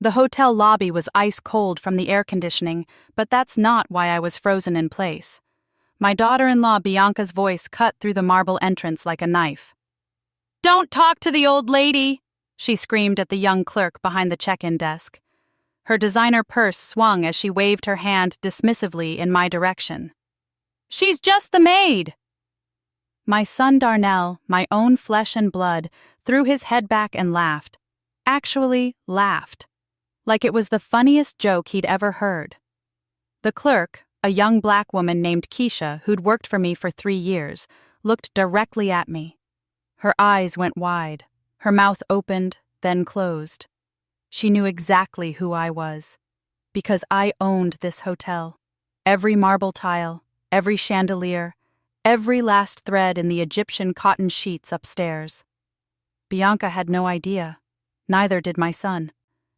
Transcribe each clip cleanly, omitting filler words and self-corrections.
The hotel lobby was ice cold from the air conditioning, but that's not why I was frozen in place. My daughter-in-law Bianca's voice cut through the marble entrance like a knife. "Don't talk to the old lady!" she screamed at the young clerk behind the check-in desk. Her designer purse swung as she waved her hand dismissively in my direction. "She's just the maid!" My son Darnell, my own flesh and blood, threw his head back and laughed. Actually laughed. Like it was the funniest joke he'd ever heard. The clerk, a young black woman named Keisha who'd worked for me for 3 years, looked directly at me. Her eyes went wide, her mouth opened, then closed. She knew exactly who I was, because I owned this hotel. Every marble tile, every chandelier, every last thread in the Egyptian cotton sheets upstairs. Bianca had no idea. Neither did my son.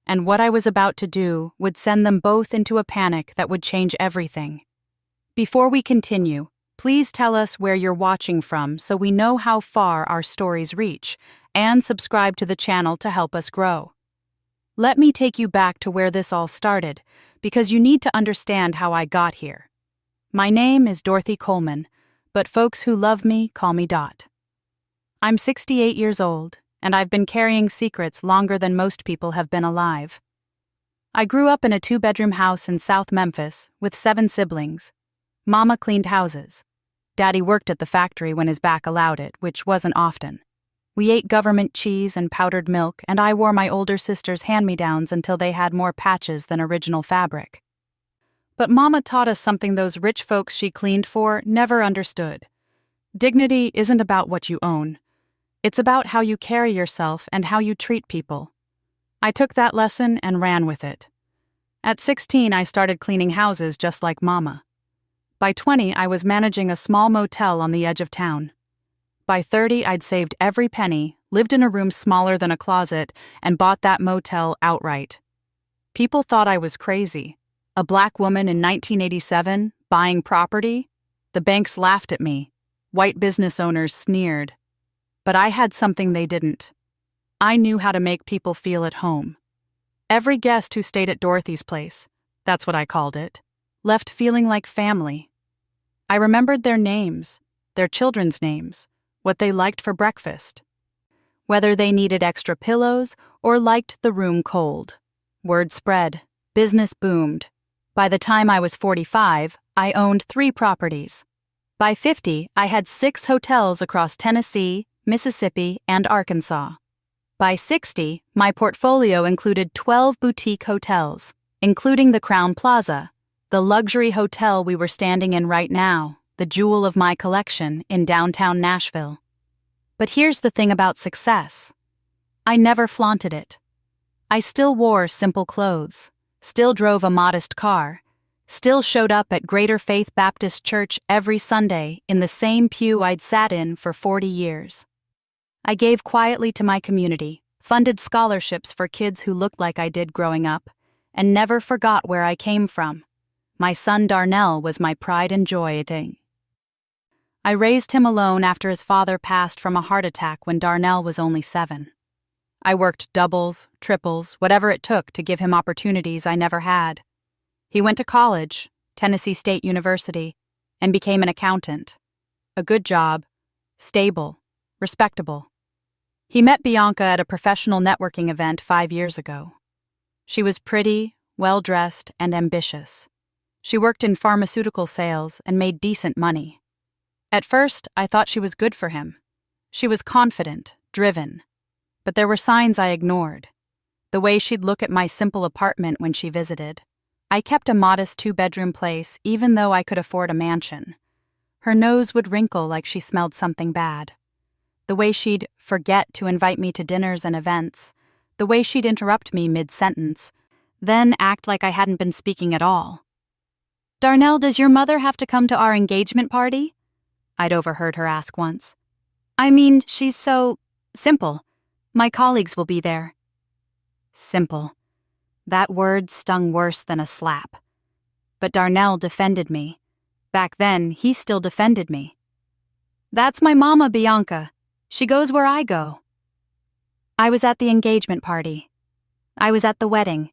And what I was about to do would send them both into a panic that would change everything. Before we continue, please tell us where you're watching from so we know how far our stories reach, and subscribe to the channel to help us grow. Let me take you back to where this all started, because you need to understand how I got here. My name is Dorothy Coleman, but folks who love me call me Dot. I'm 68 years old, and I've been carrying secrets longer than most people have been alive. I grew up in a 2-bedroom house in South Memphis with 7 siblings. Mama cleaned houses. Daddy worked at the factory when his back allowed it, which wasn't often. We ate government cheese and powdered milk, and I wore my older sister's hand-me-downs until they had more patches than original fabric. But Mama taught us something those rich folks she cleaned for never understood. Dignity isn't about what you own. It's about how you carry yourself and how you treat people. I took that lesson and ran with it. At 16, I started cleaning houses just like Mama. By 20, I was managing a small motel on the edge of town. By 30, I'd saved every penny, lived in a room smaller than a closet, and bought that motel outright. People thought I was crazy. A black woman in 1987, buying property? The banks laughed at me. White business owners sneered. But I had something they didn't. I knew how to make people feel at home. Every guest who stayed at Dorothy's place, that's what I called it, left feeling like family. I remembered their names, their children's names, what they liked for breakfast, whether they needed extra pillows or liked the room cold. Word spread. Business boomed. By the time I was 45, I owned 3 properties. By 50, I had 6 hotels across Tennessee, Mississippi, and Arkansas. By 60, my portfolio included 12 boutique hotels, including the Crowne Plaza, the luxury hotel we were standing in right now, the jewel of my collection in downtown Nashville. But here's the thing about success. I never flaunted it. I still wore simple clothes, still drove a modest car, still showed up at Greater Faith Baptist Church every Sunday in the same pew I'd sat in for 40 years. I gave quietly to my community, funded scholarships for kids who looked like I did growing up, and never forgot where I came from. My son Darnell was my pride and joy. I raised him alone after his father passed from a heart attack when Darnell was only 7. I worked doubles, triples, whatever it took to give him opportunities I never had. He went to college, Tennessee State University, and became an accountant. A good job, stable, respectable. He met Bianca at a professional networking event 5 years ago. She was pretty, well-dressed, and ambitious. She worked in pharmaceutical sales and made decent money. At first, I thought she was good for him. She was confident, driven. But there were signs I ignored. The way she'd look at my simple apartment when she visited. I kept a modest 2-bedroom place even though I could afford a mansion. Her nose would wrinkle like she smelled something bad. The way she'd forget to invite me to dinners and events. The way she'd interrupt me mid-sentence, then act like I hadn't been speaking at all. "Darnell, does your mother have to come to our engagement party?" I'd overheard her ask once. "I mean, she's so simple. My colleagues will be there." Simple. That word stung worse than a slap. But Darnell defended me. Back then, he still defended me. "That's my mama, Bianca. She goes where I go." I was at the engagement party. I was at the wedding,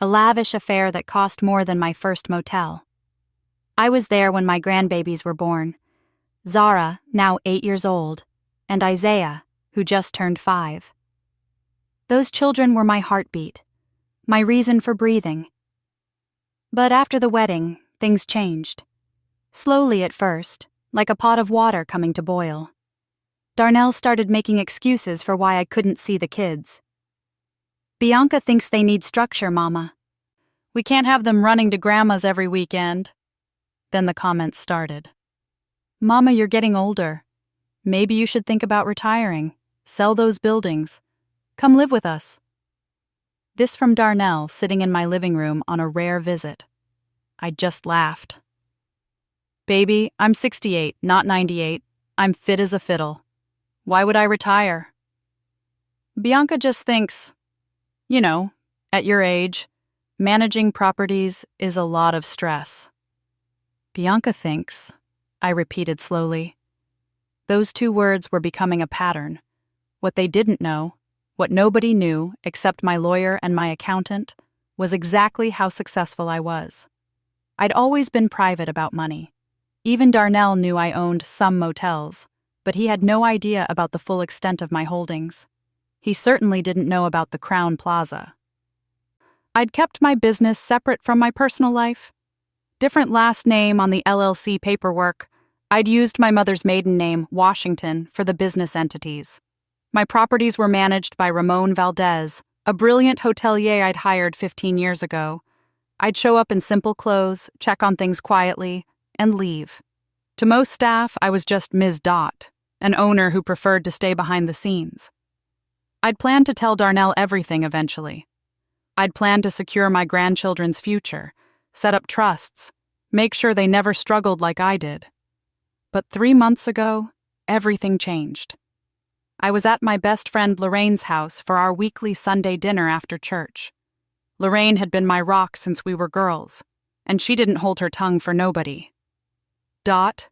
a lavish affair that cost more than my first motel. I was there when my grandbabies were born. Zara, now 8 years old, and Isaiah, who just turned 5. Those children were my heartbeat, my reason for breathing. But after the wedding, things changed. Slowly at first, like a pot of water coming to boil. Darnell started making excuses for why I couldn't see the kids. Bianca thinks they need structure, Mama. We can't have them running to Grandma's every weekend. Then the comments started. Mama, you're getting older. Maybe you should think about retiring. Sell those buildings. Come live with us. This from Darnell, sitting in my living room on a rare visit. I just laughed. Baby, I'm 68, not 98. I'm fit as a fiddle. Why would I retire? Bianca just thinks, at your age, managing properties is a lot of stress. Bianca thinks, I repeated slowly. Those 2 words were becoming a pattern. What they didn't know, what nobody knew except my lawyer and my accountant, was exactly how successful I was. I'd always been private about money. Even Darnell knew I owned some motels, but he had no idea about the full extent of my holdings. He certainly didn't know about the Crown Plaza. I'd kept my business separate from my personal life. Different last name on the LLC paperwork. I'd used my mother's maiden name, Washington, for the business entities. My properties were managed by Ramon Valdez, a brilliant hotelier I'd hired 15 years ago. I'd show up in simple clothes, check on things quietly, and leave. To most staff, I was just Ms. Dot, an owner who preferred to stay behind the scenes. I'd planned to tell Darnell everything eventually. I'd planned to secure my grandchildren's future, set up trusts, make sure they never struggled like I did. But 3 months ago, everything changed. I was at my best friend Lorraine's house for our weekly Sunday dinner after church. Lorraine had been my rock since we were girls, and she didn't hold her tongue for nobody. Dot,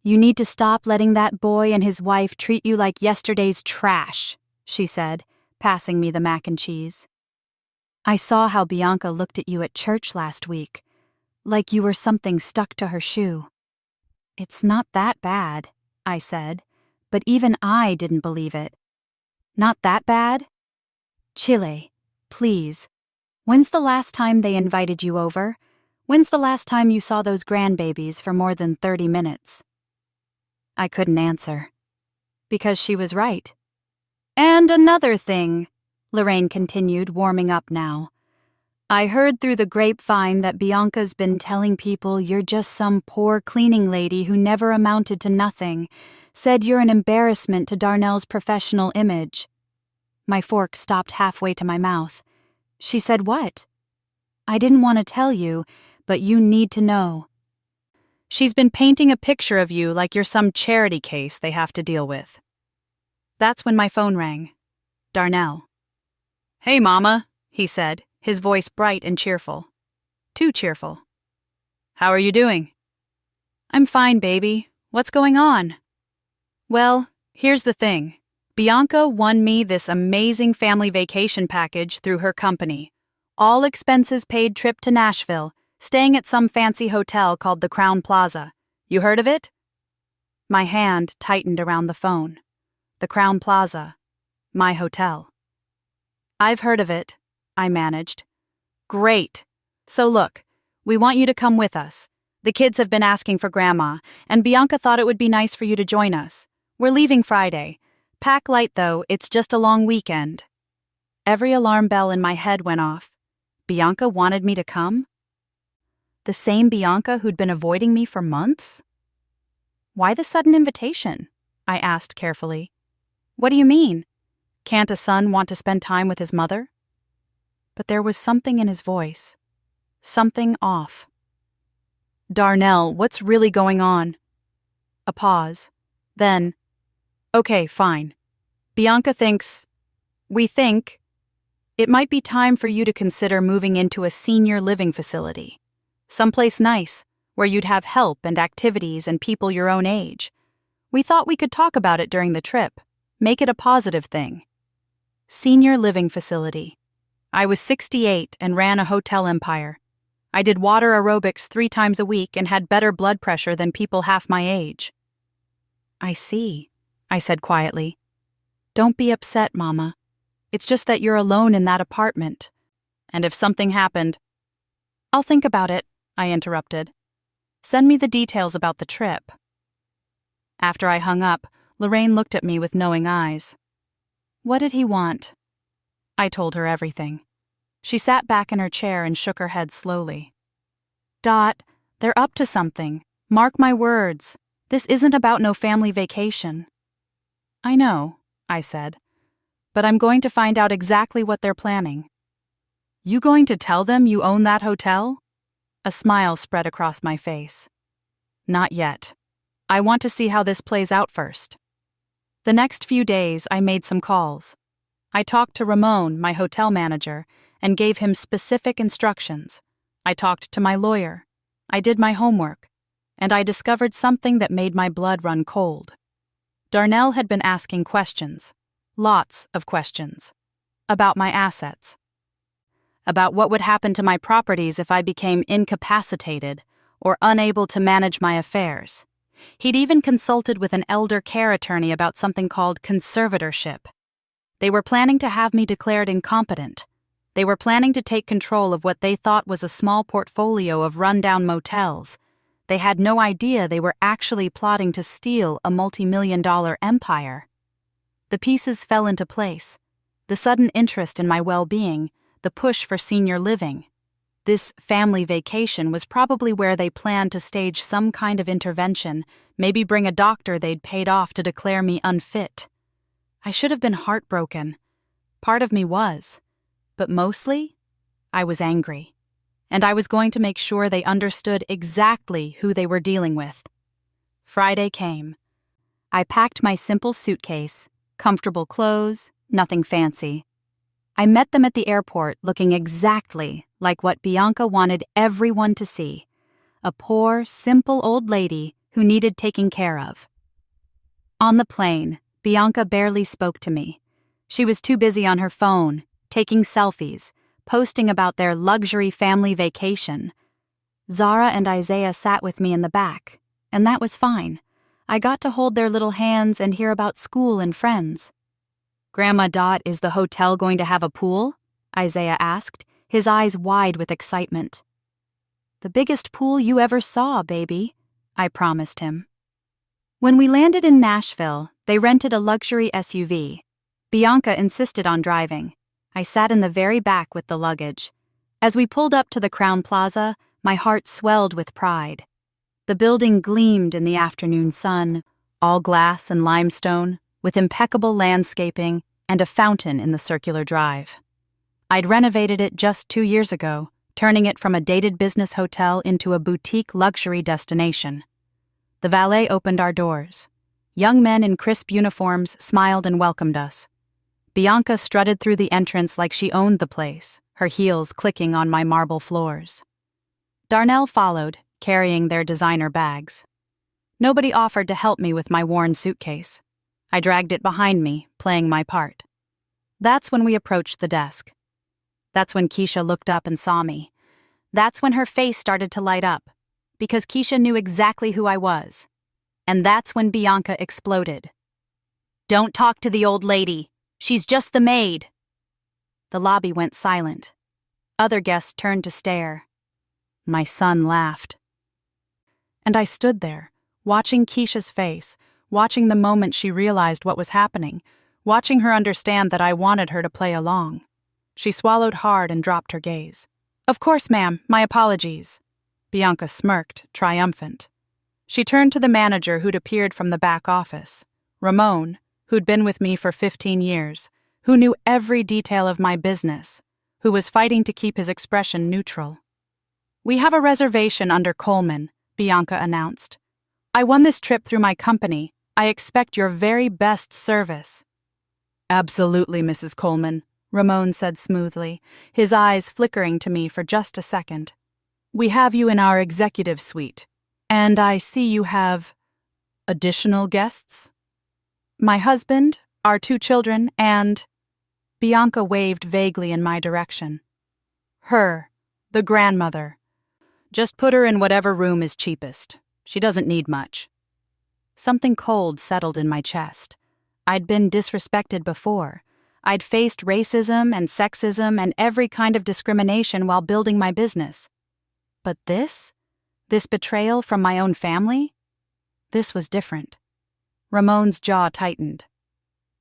you need to stop letting that boy and his wife treat you like yesterday's trash, she said, passing me the mac and cheese. I saw how Bianca looked at you at church last week, like you were something stuck to her shoe. It's not that bad, I said, but even I didn't believe it. Not that bad? Chile, please. When's the last time they invited you over? When's the last time you saw those grandbabies for more than 30 minutes? I couldn't answer. Because she was right. And another thing, Lorraine continued, warming up now. I heard through the grapevine that Bianca's been telling people you're just some poor cleaning lady who never amounted to nothing, said you're an embarrassment to Darnell's professional image. My fork stopped halfway to my mouth. She said what? I didn't want to tell you, but you need to know. She's been painting a picture of you like you're some charity case they have to deal with. That's when my phone rang. Darnell. Hey, Mama, he said, his voice bright and cheerful. Too cheerful. How are you doing? I'm fine, baby. What's going on? Well, here's the thing. Bianca won me this amazing family vacation package through her company. All expenses paid trip to Nashville, staying at some fancy hotel called the Crown Plaza. You heard of it? My hand tightened around the phone. The Crown Plaza. My hotel. I've heard of it, I managed. Great. So look, we want you to come with us. The kids have been asking for Grandma, and Bianca thought it would be nice for you to join us. We're leaving Friday. Pack light, though, it's just a long weekend. Every alarm bell in my head went off. Bianca wanted me to come? The same Bianca who'd been avoiding me for months? Why the sudden invitation? I asked carefully. What do you mean? Can't a son want to spend time with his mother? But there was something in his voice. Something off. Darnell, what's really going on? A pause. Then, okay, fine. Bianca thinks, we think, it might be time for you to consider moving into a senior living facility. Someplace nice, where you'd have help and activities and people your own age. We thought we could talk about it during the trip. Make it a positive thing. Senior living facility. I was 68 and ran a hotel empire. I did water aerobics 3 times a week and had better blood pressure than people half my age. I see, I said quietly. Don't be upset, Mama. It's just that you're alone in that apartment. And if something happened... I'll think about it, I interrupted. Send me the details about the trip. After I hung up, Lorraine looked at me with knowing eyes. What did he want? I told her everything. She sat back in her chair and shook her head slowly. Dot, they're up to something. Mark my words. This isn't about no family vacation. I know, I said, but I'm going to find out exactly what they're planning. You going to tell them you own that hotel? A smile spread across my face. Not yet. I want to see how this plays out first. The next few days, I made some calls. I talked to Ramon, my hotel manager, and gave him specific instructions. I talked to my lawyer. I did my homework. And I discovered something that made my blood run cold. Darnell had been asking questions. Lots of questions. About my assets. About what would happen to my properties if I became incapacitated or unable to manage my affairs. He'd even consulted with an elder care attorney about something called conservatorship. They were planning to have me declared incompetent. They were planning to take control of what they thought was a small portfolio of rundown motels. They had no idea they were actually plotting to steal a multi-million-dollar empire. The pieces fell into place. The sudden interest in my well-being, the push for senior living. This family vacation was probably where they planned to stage some kind of intervention, maybe bring a doctor they'd paid off to declare me unfit. I should have been heartbroken. Part of me was. But mostly, I was angry. And I was going to make sure they understood exactly who they were dealing with. Friday came. I packed my simple suitcase, comfortable clothes, nothing fancy. I met them at the airport looking exactly like what Bianca wanted everyone to see. A poor, simple old lady who needed taking care of. On the plane, Bianca barely spoke to me. She was too busy on her phone, taking selfies, posting about their luxury family vacation. Zara and Isaiah sat with me in the back, and that was fine. I got to hold their little hands and hear about school and friends. Grandma Dot, is the hotel going to have a pool? Isaiah asked, his eyes wide with excitement. The biggest pool you ever saw, baby, I promised him. When we landed in Nashville, they rented a luxury SUV. Bianca insisted on driving. I sat in the very back with the luggage. As we pulled up to the Crowne Plaza, my heart swelled with pride. The building gleamed in the afternoon sun, all glass and limestone, with impeccable landscaping and a fountain in the circular drive. I'd renovated it just 2 years ago, turning it from a dated business hotel into a boutique luxury destination. The valet opened our doors. Young men in crisp uniforms smiled and welcomed us. Bianca strutted through the entrance like she owned the place, her heels clicking on my marble floors. Darnell followed, carrying their designer bags. Nobody offered to help me with my worn suitcase. I dragged it behind me, playing my part. That's when we approached the desk. That's when Keisha looked up and saw me. That's when her face started to light up, because Keisha knew exactly who I was. And that's when Bianca exploded. Don't talk to the old lady. She's just the maid. The lobby went silent. Other guests turned to stare. My son laughed. And I stood there, watching Keisha's face, watching the moment she realized what was happening, watching her understand that I wanted her to play along. She swallowed hard and dropped her gaze. Of course, ma'am, my apologies. Bianca smirked, triumphant. She turned to the manager who'd appeared from the back office, Ramon, who'd been with me for 15 years, who knew every detail of my business, who was fighting to keep his expression neutral. We have a reservation under Coleman, Bianca announced. I won this trip through my company. I expect your very best service. Absolutely, Mrs. Coleman, Ramon said smoothly, his eyes flickering to me for just a second. We have you in our executive suite, and I see you have additional guests? My husband, our 2 children, and... Bianca waved vaguely in my direction. Her, the grandmother. Just put her in whatever room is cheapest. She doesn't need much. Something cold settled in my chest. I'd been disrespected before. I'd faced racism and sexism and every kind of discrimination while building my business. But this betrayal from my own family? This was different. Ramon's jaw tightened.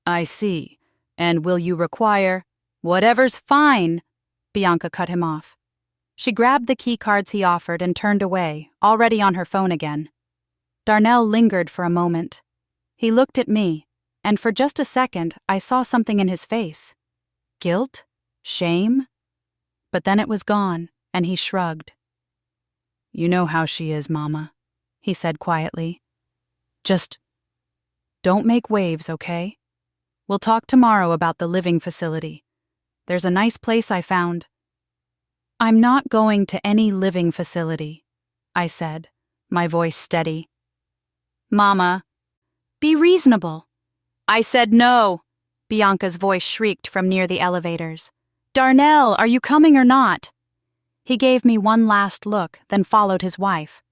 I see. And will you require— Whatever's fine, Bianca cut him off. She grabbed the key cards he offered and turned away, already on her phone again. Darnell lingered for a moment. He looked at me, and for just a second I saw something in his face. Guilt? Shame? But then it was gone, and he shrugged. You know how she is, Mama, he said quietly. Just don't make waves, okay? We'll talk tomorrow about the living facility. There's a nice place I found. I'm not going to any living facility, I said, my voice steady. Mama, be reasonable. I said no, Bianca's voice shrieked from near the elevators. Darnell, are you coming or not? He gave me one last look, then followed his wife.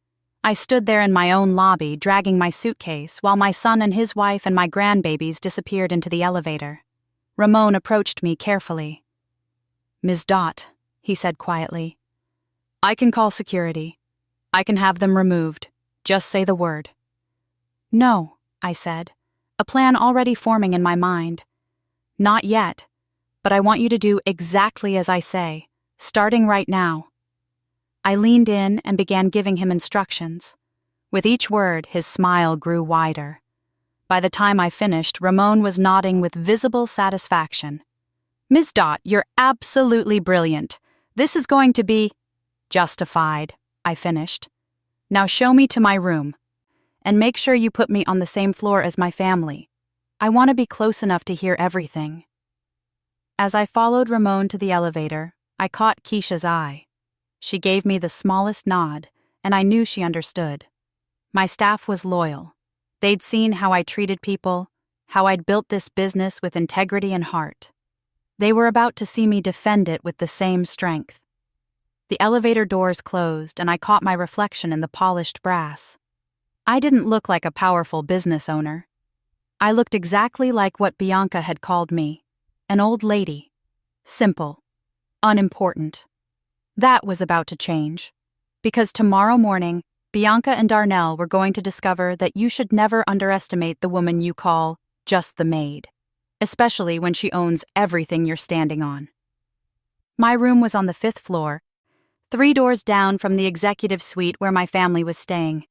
I stood there in my own lobby, dragging my suitcase, while my son and his wife and my grandbabies disappeared into the elevator. Ramon approached me carefully. Ms. Dot, he said quietly, I can call security. I can have them removed. Just say the word. No, I said, a plan already forming in my mind. Not yet, but I want you to do exactly as I say, starting right now. I leaned in and began giving him instructions. With each word, his smile grew wider. By the time I finished, Ramon was nodding with visible satisfaction. Ms. Dot, you're absolutely brilliant. This is going to be justified, I finished. Now show me to my room. And make sure you put me on the same floor as my family. I want to be close enough to hear everything. As I followed Ramon to the elevator, I caught Keisha's eye. She gave me the smallest nod, and I knew she understood. My staff was loyal. They'd seen how I treated people, how I'd built this business with integrity and heart. They were about to see me defend it with the same strength. The elevator doors closed, and I caught my reflection in the polished brass. I didn't look like a powerful business owner. I looked exactly like what Bianca had called me, an old lady. Simple. Unimportant. That was about to change. Because tomorrow morning, Bianca and Darnell were going to discover that you should never underestimate the woman you call just the maid, especially when she owns everything you're standing on. My room was on the 5th floor, 3 doors down from the executive suite where my family was staying.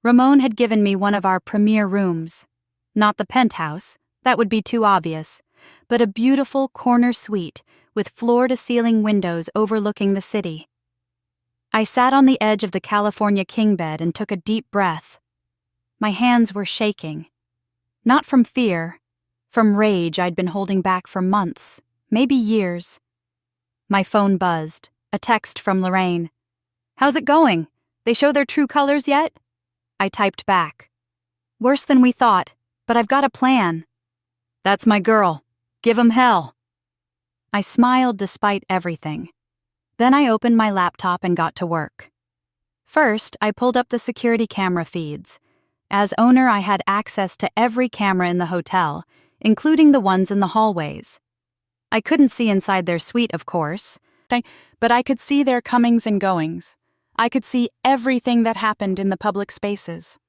Ramon had given me one of our premier rooms. Not the penthouse, that would be too obvious, but a beautiful corner suite with floor-to-ceiling windows overlooking the city. I sat on the edge of the California king bed and took a deep breath. My hands were shaking. Not from fear, from rage I'd been holding back for months, maybe years. My phone buzzed, a text from Lorraine. How's it going? They show their true colors yet? I typed back. Worse than we thought, but I've got a plan. That's my girl. Give 'em hell. I smiled despite everything. Then I opened my laptop and got to work. First, I pulled up the security camera feeds. As owner, I had access to every camera in the hotel, including the ones in the hallways. I couldn't see inside their suite, of course, but I could see their comings and goings. I could see everything that happened in the public spaces.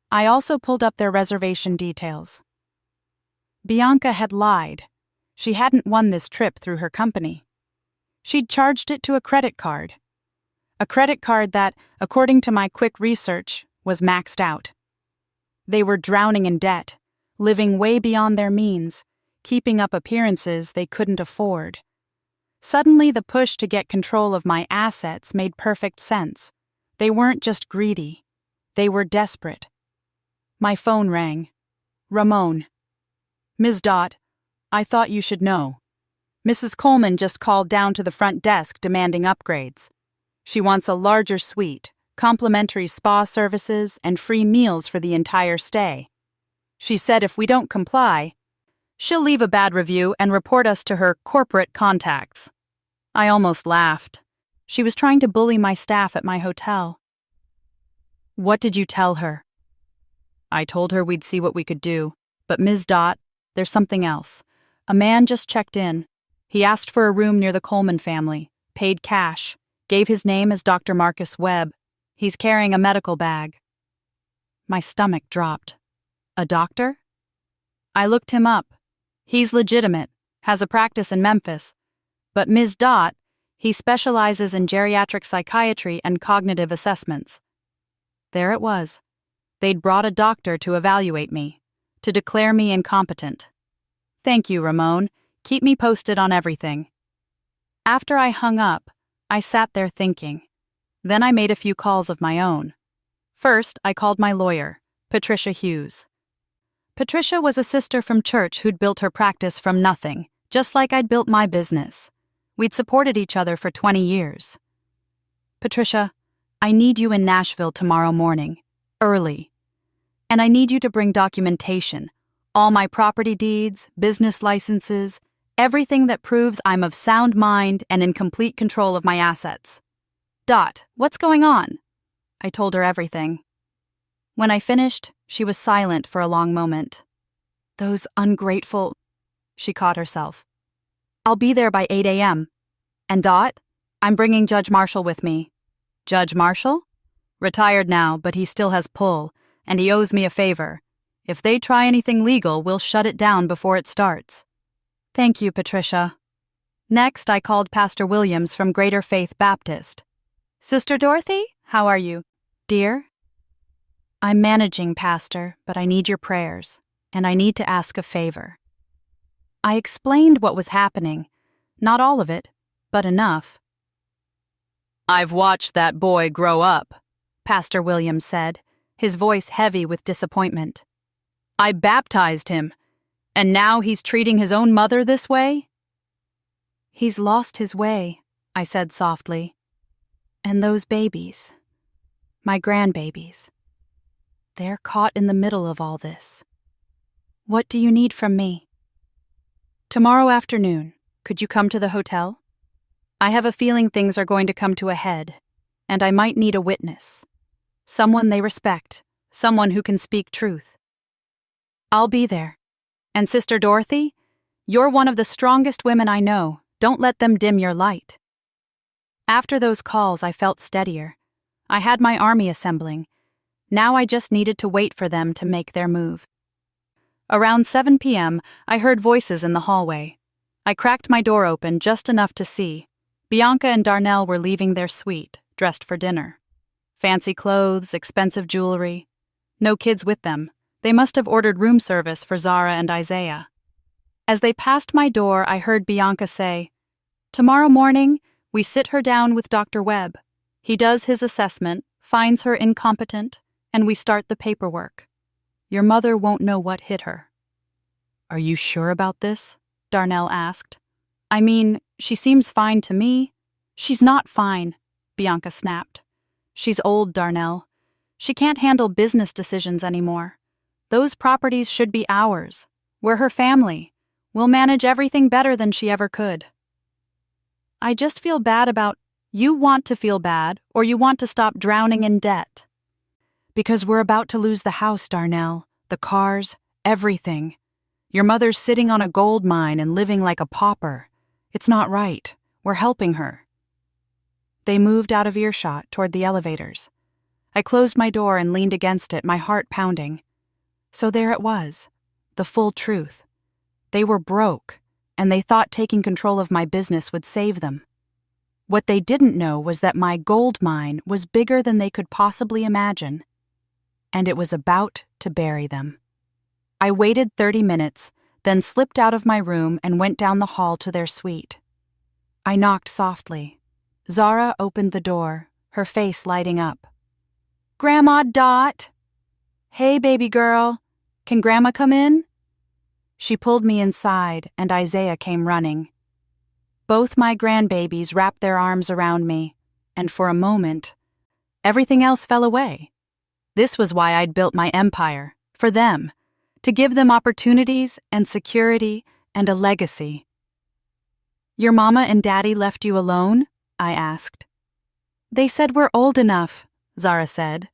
I also pulled up their reservation details. Bianca had lied. She hadn't won this trip through her company. She'd charged it to a credit card. A credit card that, according to my quick research, was maxed out. They were drowning in debt, living way beyond their means, keeping up appearances they couldn't afford. Suddenly, the push to get control of my assets made perfect sense. They weren't just greedy. They were desperate. My phone rang. Ramon. Ms. Dot, I thought you should know. Mrs. Coleman just called down to the front desk demanding upgrades. She wants a larger suite, complimentary spa services, and free meals for the entire stay. She said if we don't comply, She'll leave a bad review and report us to her corporate contacts. I almost laughed. She was trying to bully my staff at my hotel. What did you tell her? I told her we'd see what we could do. But Ms. Dot, there's something else. A man just checked in. He asked for a room near the Coleman family, paid cash, gave his name as Dr. Marcus Webb. He's carrying a medical bag. My stomach dropped. A doctor? I looked him up. He's legitimate, has a practice in Memphis. But Ms. Dot, he specializes in geriatric psychiatry and cognitive assessments. There it was. They'd brought a doctor to evaluate me, to declare me incompetent. Thank you, Ramon. Keep me posted on everything. After I hung up, I sat there thinking. Then I made a few calls of my own. First, I called my lawyer, Patricia Hughes. Patricia was a sister from church who'd built her practice from nothing, just like I'd built my business. We'd supported each other for 20 years. Patricia, I need you in Nashville tomorrow morning, early. And I need you to bring documentation, all my property deeds, business licenses, everything that proves I'm of sound mind and in complete control of my assets. Dot, what's going on? I told her everything. When I finished, she was silent for a long moment. Those ungrateful... She caught herself. I'll be there by 8 a.m. And Dot, I'm bringing Judge Marshall with me. Judge Marshall? Retired now, but he still has pull, and he owes me a favor. If they try anything legal, we'll shut it down before it starts. Thank you, Patricia. Next, I called Pastor Williams from Greater Faith Baptist. Sister Dorothy, how are you? Dear? I'm managing, Pastor, but I need your prayers, and I need to ask a favor. I explained what was happening. Not all of it, but enough. I've watched that boy grow up, Pastor Williams said, his voice heavy with disappointment. I baptized him, and now he's treating his own mother this way? He's lost his way, I said softly. And those babies, my grandbabies, they're caught in the middle of all this. What do you need from me? Tomorrow afternoon, could you come to the hotel? I have a feeling things are going to come to a head, and I might need a witness. Someone they respect, someone who can speak truth. I'll be there. And Sister Dorothy, you're one of the strongest women I know. Don't let them dim your light. After those calls, I felt steadier. I had my army assembling. Now I just needed to wait for them to make their move. Around 7 p.m., I heard voices in the hallway. I cracked my door open just enough to see. Bianca and Darnell were leaving their suite, dressed for dinner. Fancy clothes, expensive jewelry. No kids with them. They must have ordered room service for Zara and Isaiah. As they passed my door, I heard Bianca say, "Tomorrow morning, we sit her down with Dr. Webb. He does his assessment, finds her incompetent, and we start the paperwork. Your mother won't know what hit her." "Are you sure about this?" Darnell asked. "I mean, she seems fine to me." "She's not fine," Bianca snapped. "She's old, Darnell. She can't handle business decisions anymore. Those properties should be ours. We're her family. We'll manage everything better than she ever could." I just feel bad about... You want to feel bad, or you want to stop drowning in debt. Because we're about to lose the house, Darnell, the cars, everything. Your mother's sitting on a gold mine and living like a pauper. It's not right. We're helping her. They moved out of earshot toward the elevators. I closed my door and leaned against it, my heart pounding. So there it was, the full truth. They were broke, and they thought taking control of my business would save them. What they didn't know was that my gold mine was bigger than they could possibly imagine, and it was about to bury them. I waited 30 minutes, then slipped out of my room and went down the hall to their suite. I knocked softly. Zara opened the door, her face lighting up. "Grandma Dot!" "Hey, baby girl. Can Grandma come in?" She pulled me inside, and Isaiah came running. Both my grandbabies wrapped their arms around me, and for a moment, everything else fell away. This was why I'd built my empire, for them, to give them opportunities and security and a legacy. Your mama and daddy left you alone? I asked. They said we're old enough, Zara said,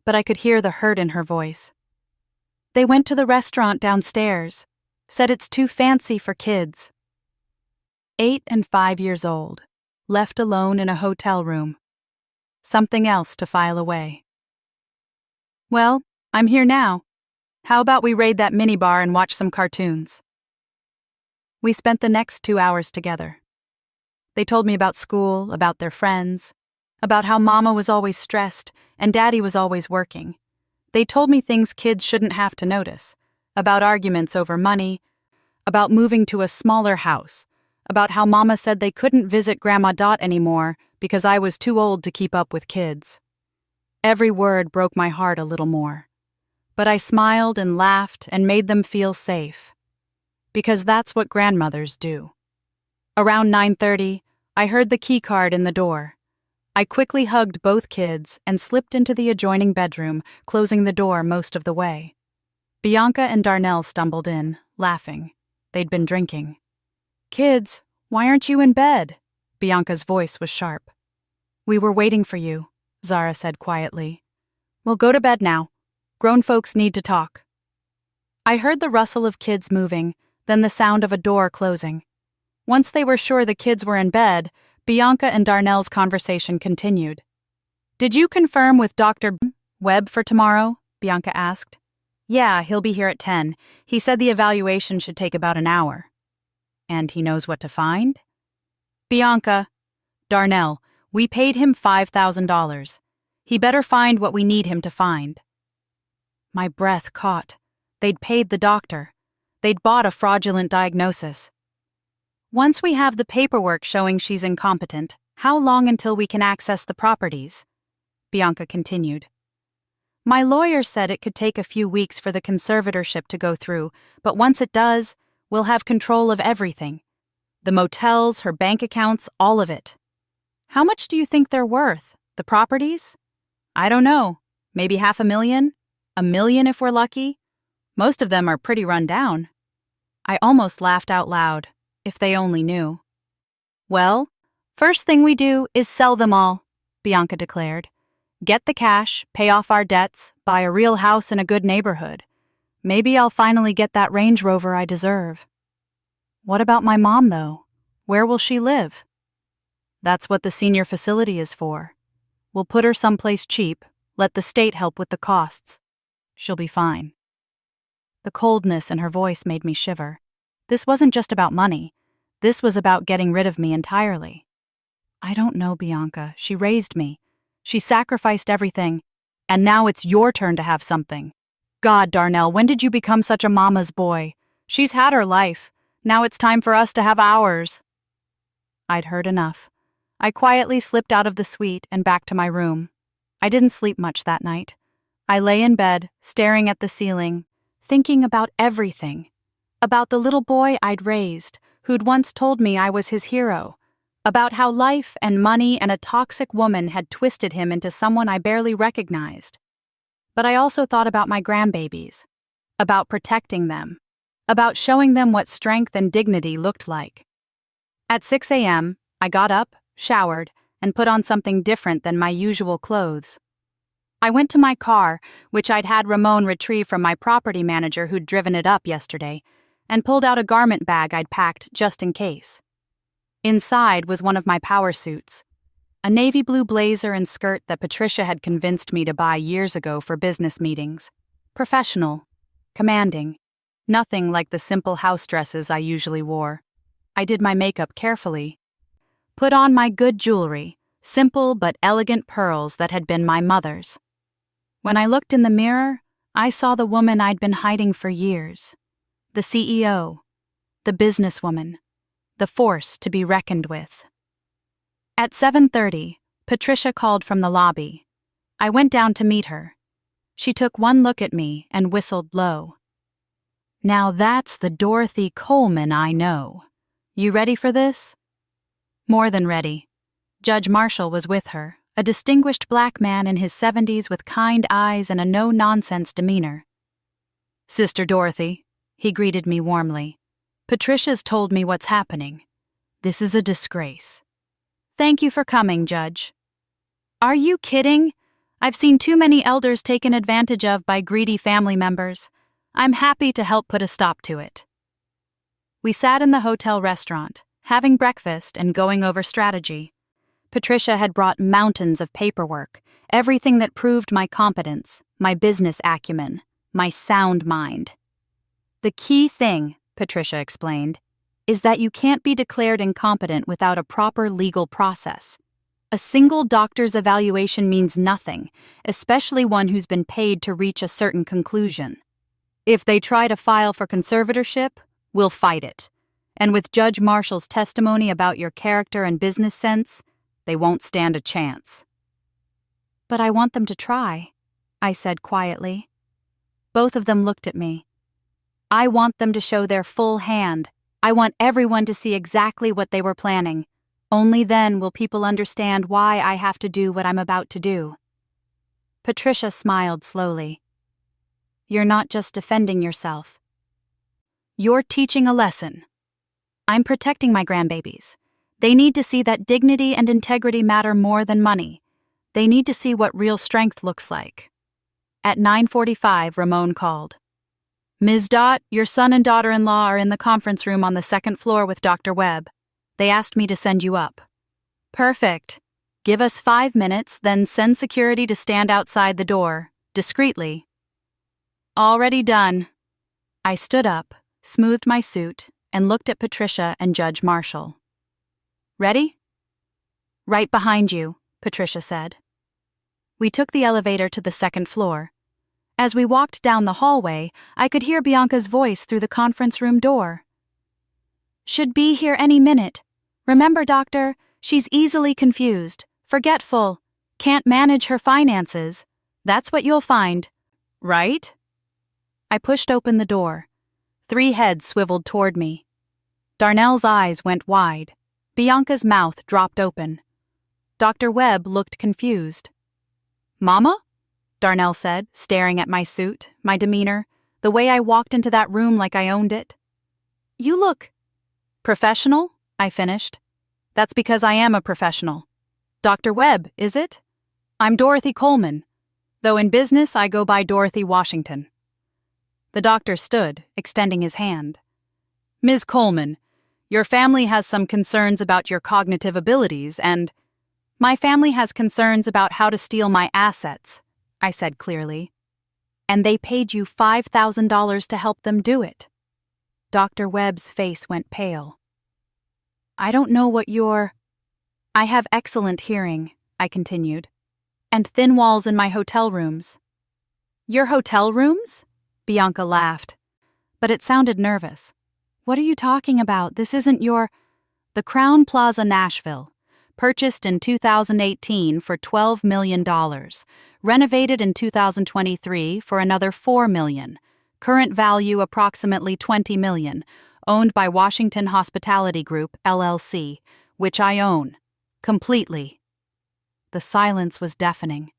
but I could hear the hurt in her voice. They went to the restaurant downstairs, said it's too fancy for kids. 8 and 5 years old, left alone in a hotel room. Something else to file away. Well, I'm here now. How about we raid that minibar and watch some cartoons? We spent the next 2 hours together. They told me about school, about their friends, about how Mama was always stressed and Daddy was always working. They told me things kids shouldn't have to notice, about arguments over money, about moving to a smaller house, about how Mama said they couldn't visit Grandma Dot anymore because I was too old to keep up with kids. Every word broke my heart a little more. But I smiled and laughed and made them feel safe. Because that's what grandmothers do. Around 9:30, I heard the key card in the door. I quickly hugged both kids and slipped into the adjoining bedroom, closing the door most of the way. Bianca and Darnell stumbled in, laughing. They'd been drinking. Kids, why aren't you in bed? Bianca's voice was sharp. We were waiting for you, Zara said quietly. Well, go to bed now. Grown folks need to talk. I heard the rustle of kids moving, then the sound of a door closing. Once they were sure the kids were in bed, Bianca and Darnell's conversation continued. Did you confirm with Dr. Webb for tomorrow? Bianca asked. Yeah, he'll be here at 10. He said the evaluation should take about an hour. And he knows what to find? Bianca. Darnell, we paid him $5,000. He better find what we need him to find. My breath caught. They'd paid the doctor. They'd bought a fraudulent diagnosis. Once we have the paperwork showing she's incompetent, how long until we can access the properties? Bianca continued. My lawyer said it could take a few weeks for the conservatorship to go through, but once it does, we'll have control of everything. The motels, her bank accounts, all of it. How much do you think they're worth? The properties? I don't know. Maybe $500,000? $1 million if we're lucky? Most of them are pretty run down. I almost laughed out loud. If they only knew. Well, first thing we do is sell them all, Bianca declared. Get the cash, pay off our debts, buy a real house in a good neighborhood. Maybe I'll finally get that Range Rover I deserve. What about my mom, though? Where will she live? That's what the senior facility is for. We'll put her someplace cheap, let the state help with the costs. She'll be fine. The coldness in her voice made me shiver. This wasn't just about money. This was about getting rid of me entirely. I don't know, Bianca. She raised me. She sacrificed everything. And now it's your turn to have something. God, Darnell, when did you become such a mama's boy? She's had her life. Now it's time for us to have ours. I'd heard enough. I quietly slipped out of the suite and back to my room. I didn't sleep much that night. I lay in bed, staring at the ceiling, thinking about everything. About the little boy I'd raised, who'd once told me I was his hero. About how life and money and a toxic woman had twisted him into someone I barely recognized. But I also thought about my grandbabies. About protecting them. About showing them what strength and dignity looked like. At 6 a.m., I got up, showered, and put on something different than my usual clothes. I went to my car, which I'd had Ramon retrieve from my property manager who'd driven it up yesterday, and pulled out a garment bag I'd packed just in case. Inside was one of my power suits, a navy blue blazer and skirt that Patricia had convinced me to buy years ago for business meetings. Professional, commanding, nothing like the simple house dresses I usually wore. I did my makeup carefully, put on my good jewelry, simple but elegant pearls that had been my mother's. When I looked in the mirror, I saw the woman I'd been hiding for years. The CEO, the businesswoman, the force to be reckoned with. At 7:30, Patricia called from the lobby. I went down to meet her. She took one look at me and whistled low. Now that's the Dorothy Coleman I know. You ready for this? More than ready. Judge Marshall was with her, a distinguished black man in his 70s with kind eyes and a no-nonsense demeanor. Sister Dorothy, he greeted me warmly. Patricia's told me what's happening. This is a disgrace. Thank you for coming, Judge. Are you kidding? I've seen too many elders taken advantage of by greedy family members. I'm happy to help put a stop to it. We sat in the hotel restaurant, having breakfast and going over strategy. Patricia had brought mountains of paperwork, everything that proved my competence, my business acumen, my sound mind. The key thing, Patricia explained, is that you can't be declared incompetent without a proper legal process. A single doctor's evaluation means nothing, especially one who's been paid to reach a certain conclusion. If they try to file for conservatorship, we'll fight it. And with Judge Marshall's testimony about your character and business sense, they won't stand a chance. But I want them to try, I said quietly. Both of them looked at me. I want them to show their full hand. I want everyone to see exactly what they were planning. Only then will people understand why I have to do what I'm about to do. Patricia smiled slowly. You're not just defending yourself. You're teaching a lesson. I'm protecting my grandbabies. They need to see that dignity and integrity matter more than money. They need to see what real strength looks like. At 9:45, Ramon called. Ms. Dot, your son and daughter-in-law are in the conference room on the second floor with Dr. Webb. They asked me to send you up. Perfect. Give us 5 minutes, then send security to stand outside the door, discreetly. Already done. I stood up, smoothed my suit, and looked at Patricia and Judge Marshall. Ready? Right behind you, Patricia said. We took the elevator to the second floor. As we walked down the hallway, I could hear Bianca's voice through the conference room door. Should be here any minute. Remember, doctor, she's easily confused, forgetful, can't manage her finances. That's what you'll find, right? I pushed open the door. 3 heads swiveled toward me. Darnell's eyes went wide. Bianca's mouth dropped open. Dr. Webb looked confused. Mama? Darnell said, staring at my suit, my demeanor, the way I walked into that room like I owned it. You look professional, I finished. That's because I am a professional. Dr. Webb, is it? I'm Dorothy Coleman, though in business I go by Dorothy Washington. The doctor stood, extending his hand. Ms. Coleman, your family has some concerns about your cognitive abilities and... My family has concerns about how to steal my assets, I said clearly. And they paid you $5,000 to help them do it. Dr. Webb's face went pale. I don't know what you're... I have excellent hearing, I continued, and thin walls in my hotel rooms. Your hotel rooms? Bianca laughed, but it sounded nervous. What are you talking about? This isn't your... The Crown Plaza Nashville, purchased in 2018 for $12 million, renovated in 2023 for another $4 million, current value approximately $20 million, owned by Washington Hospitality Group, LLC, which I own. Completely. The silence was deafening.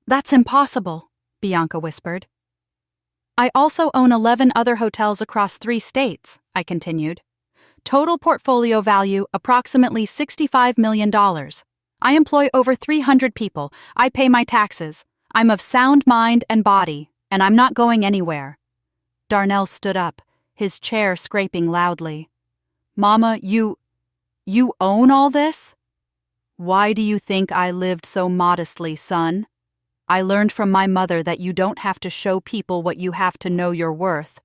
That's impossible, Bianca whispered. I also own 11 other hotels across 3 states, I continued. Total portfolio value approximately $65 million. I employ over 300 people. I pay my taxes. I'm of sound mind and body, and I'm not going anywhere. Darnell stood up, his chair scraping loudly. Mama, you own all this? Why do you think I lived so modestly, son? I learned from my mother that you don't have to show people what you have to know your worth.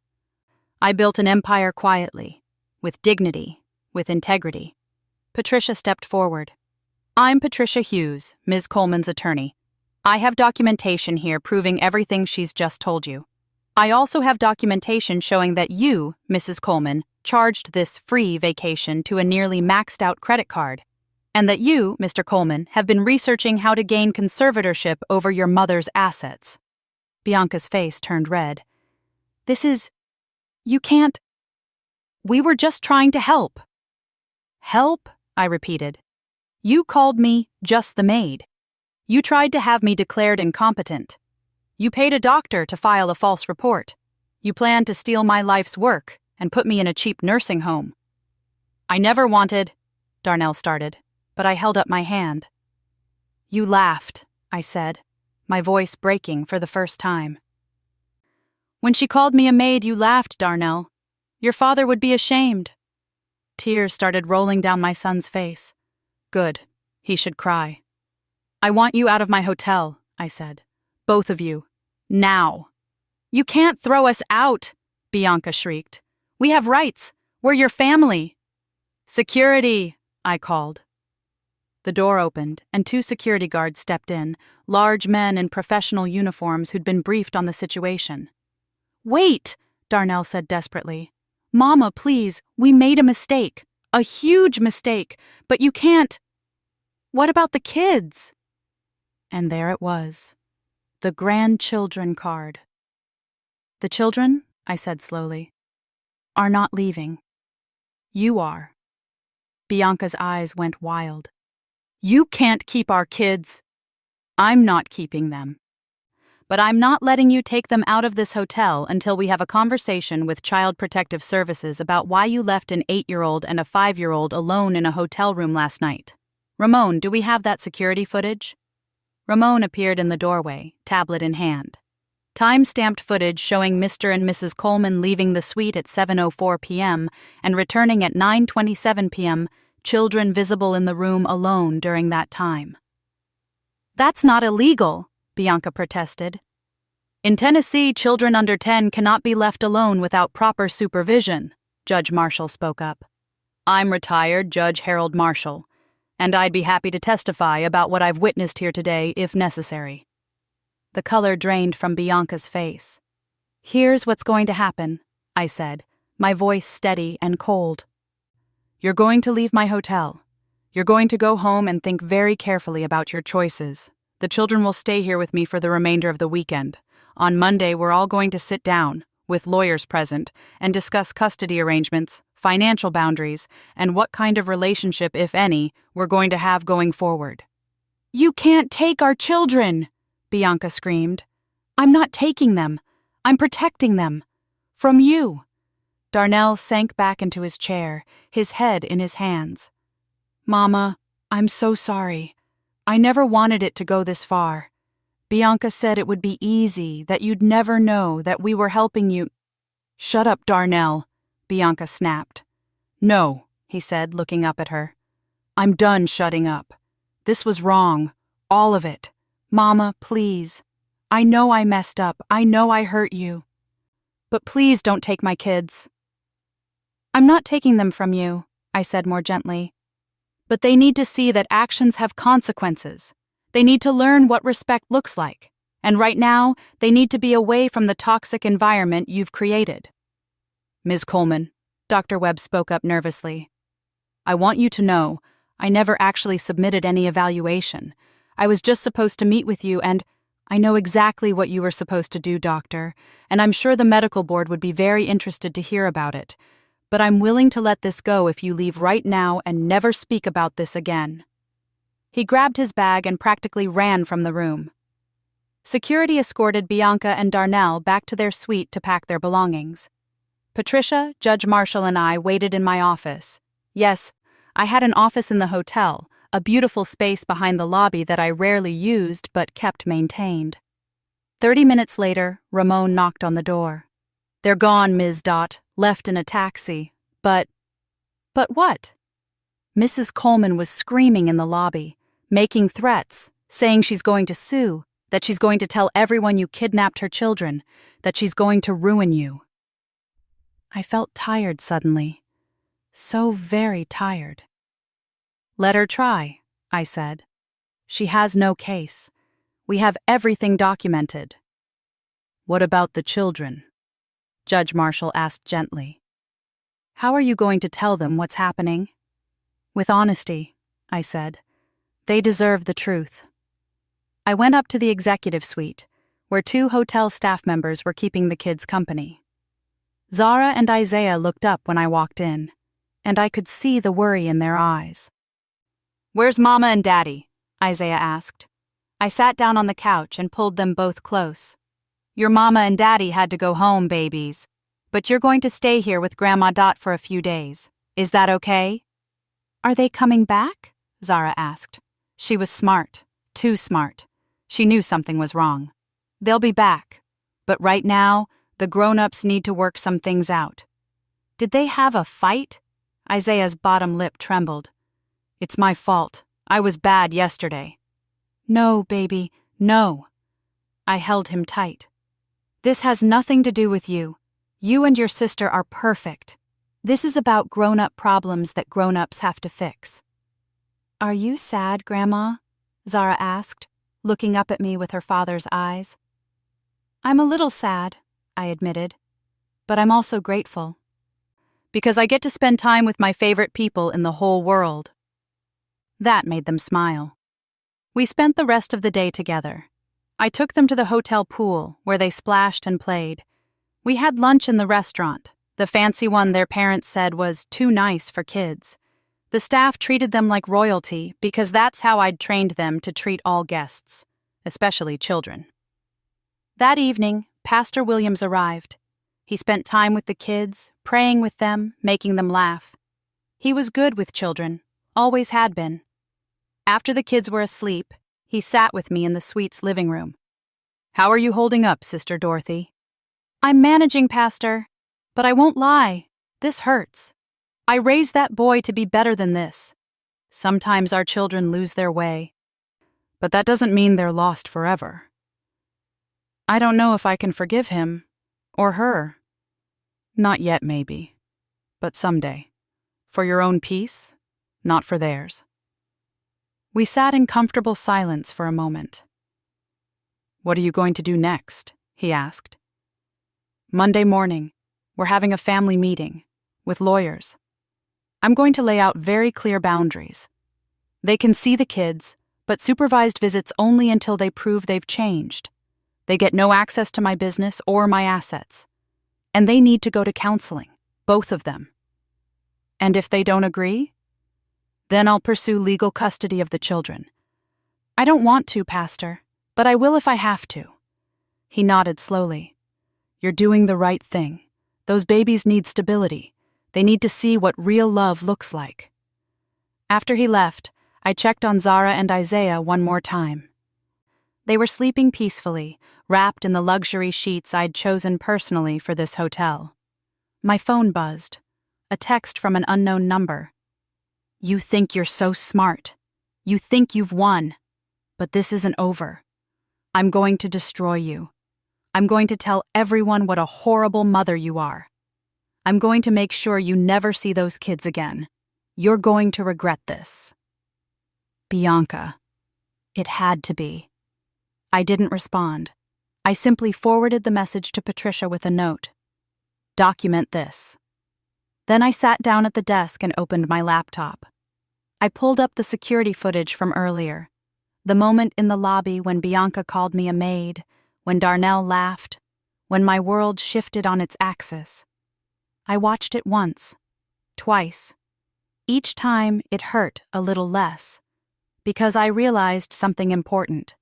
I built an empire quietly, with dignity, with integrity. Patricia stepped forward. I'm Patricia Hughes, Ms. Coleman's attorney. I have documentation here proving everything she's just told you. I also have documentation showing that you, Mrs. Coleman, charged this free vacation to a nearly maxed-out credit card, and that you, Mr. Coleman, have been researching how to gain conservatorship over your mother's assets. Bianca's face turned red. You can't... We were just trying to help. Help? I repeated. You called me just the maid. You tried to have me declared incompetent. You paid a doctor to file a false report. You planned to steal my life's work and put me in a cheap nursing home. I never wanted, Darnell started, but I held up my hand. You laughed, I said, my voice breaking for the first time. When she called me a maid, you laughed, Darnell. Your father would be ashamed. Tears started rolling down my son's face. Good. He should cry. I want you out of my hotel, I said. Both of you. Now. You can't throw us out, Bianca shrieked. We have rights. We're your family. Security, I called. The door opened, and 2 security guards stepped in, large men in professional uniforms who'd been briefed on the situation. Wait, Darnell said desperately. Mama, please, we made a mistake. A huge mistake, but you can't. What about the kids? And there it was. The grandchildren card. The children, I said slowly, are not leaving. You are. Bianca's eyes went wild. You can't keep our kids. I'm not keeping them. But I'm not letting you take them out of this hotel until we have a conversation with Child Protective Services about why you left an 8-year-old and a 5-year-old alone in a hotel room last night. Ramon, do we have that security footage? Ramon appeared in the doorway, tablet in hand. Time-stamped footage showing Mr. and Mrs. Coleman leaving the suite at 7:04 p.m. and returning at 9:27 p.m., children visible in the room alone during that time. That's not illegal, Bianca protested. In Tennessee, children under 10 cannot be left alone without proper supervision, Judge Marshall spoke up. I'm retired Judge Harold Marshall, and I'd be happy to testify about what I've witnessed here today if necessary. The color drained from Bianca's face. Here's what's going to happen, I said, my voice steady and cold. You're going to leave my hotel. You're going to go home and think very carefully about your choices. The children will stay here with me for the remainder of the weekend. On Monday, we're all going to sit down, with lawyers present, and discuss custody arrangements, financial boundaries, and what kind of relationship, if any, we're going to have going forward. You can't take our children, Bianca screamed. I'm not taking them. I'm protecting them. From you. Darnell sank back into his chair, his head in his hands. Mama, I'm so sorry. I never wanted it to go this far. Bianca said it would be easy, that you'd never know that we were helping you. Shut up, Darnell, Bianca snapped. No, he said, looking up at her. I'm done shutting up. This was wrong. All of it. Mama, please. I know I messed up. I know I hurt you. But please don't take my kids. I'm not taking them from you, I said more gently. But they need to see that actions have consequences. They need to learn what respect looks like. And right now, they need to be away from the toxic environment you've created. Ms. Coleman, Dr. Webb spoke up nervously. I want you to know, I never actually submitted any evaluation. I was just supposed to meet with you and I know exactly what you were supposed to do, doctor, and I'm sure the medical board would be very interested to hear about it. But I'm willing to let this go if you leave right now and never speak about this again. He grabbed his bag and practically ran from the room. Security escorted Bianca and Darnell back to their suite to pack their belongings. Patricia, Judge Marshall, and I waited in my office. Yes, I had an office in the hotel, a beautiful space behind the lobby that I rarely used but kept maintained. 30 minutes later, Ramon knocked on the door. They're gone, Ms. Dot, left in a taxi. But what? Mrs. Coleman was screaming in the lobby, making threats, saying she's going to sue, that she's going to tell everyone you kidnapped her children, that she's going to ruin you. I felt tired suddenly. So very tired. Let her try, I said. She has no case. We have everything documented. What about the children? Judge Marshall asked gently. How are you going to tell them what's happening? With honesty, I said. They deserve the truth. I went up to the executive suite, where 2 hotel staff members were keeping the kids company. Zara and Isaiah looked up when I walked in, and I could see the worry in their eyes. Where's Mama and Daddy? Isaiah asked. I sat down on the couch and pulled them both close. Your mama and daddy had to go home, babies. But you're going to stay here with Grandma Dot for a few days. Is that okay? Are they coming back? Zara asked. She was smart, too smart. She knew something was wrong. They'll be back. But right now, the grown-ups need to work some things out. Did they have a fight? Isaiah's bottom lip trembled. It's my fault. I was bad yesterday. No, baby, no. I held him tight. This has nothing to do with you. You and your sister are perfect. This is about grown-up problems that grown-ups have to fix. Are you sad, Grandma? Zara asked, looking up at me with her father's eyes. I'm a little sad, I admitted, but I'm also grateful. Because I get to spend time with my favorite people in the whole world. That made them smile. We spent the rest of the day together. I took them to the hotel pool, where they splashed and played. We had lunch in the restaurant, the fancy one their parents said was too nice for kids. The staff treated them like royalty because that's how I'd trained them to treat all guests, especially children. That evening, Pastor Williams arrived. He spent time with the kids, praying with them, making them laugh. He was good with children, always had been. After the kids were asleep, he sat with me in the suite's living room. How are you holding up, Sister Dorothy? I'm managing, Pastor, but I won't lie, this hurts. I raised that boy to be better than this. Sometimes our children lose their way, but that doesn't mean they're lost forever. I don't know if I can forgive him, or her. Not yet, maybe, but someday. For your own peace, not for theirs. We sat in comfortable silence for a moment. What are you going to do next? He asked. Monday morning, we're having a family meeting, with lawyers. I'm going to lay out very clear boundaries. They can see the kids, but supervised visits only until they prove they've changed. They get no access to my business or my assets. And they need to go to counseling, both of them. And if they don't agree, then I'll pursue legal custody of the children. I don't want to, Pastor, but I will if I have to. He nodded slowly. You're doing the right thing. Those babies need stability. They need to see what real love looks like. After he left, I checked on Zara and Isaiah one more time. They were sleeping peacefully, wrapped in the luxury sheets I'd chosen personally for this hotel. My phone buzzed. A text from an unknown number. You think you're so smart. You think you've won. But this isn't over. I'm going to destroy you. I'm going to tell everyone what a horrible mother you are. I'm going to make sure you never see those kids again. You're going to regret this. Bianca. It had to be. I didn't respond. I simply forwarded the message to Patricia with a note. Document this. Then I sat down at the desk and opened my laptop. I pulled up the security footage from earlier. The moment in the lobby when Bianca called me a maid, when Darnell laughed, when my world shifted on its axis. I watched it once, twice. Each time it hurt a little less, because I realized something important.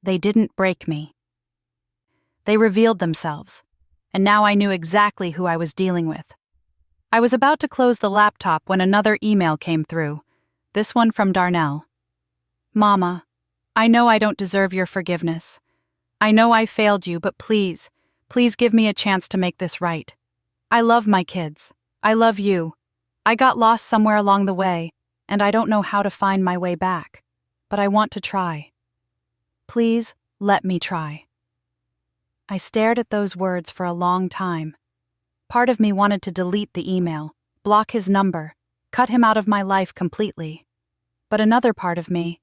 They didn't break me. They revealed themselves, and now I knew exactly who I was dealing with. I was about to close the laptop when another email came through, this one from Darnell. Mama, I know I don't deserve your forgiveness. I know I failed you, but please give me a chance to make this right. I love my kids. I love you. I got lost somewhere along the way, and I don't know how to find my way back, but I want to try. Please let me try. I stared at those words for a long time. Part of me wanted to delete the email, block his number, cut him out of my life completely. But another part of me,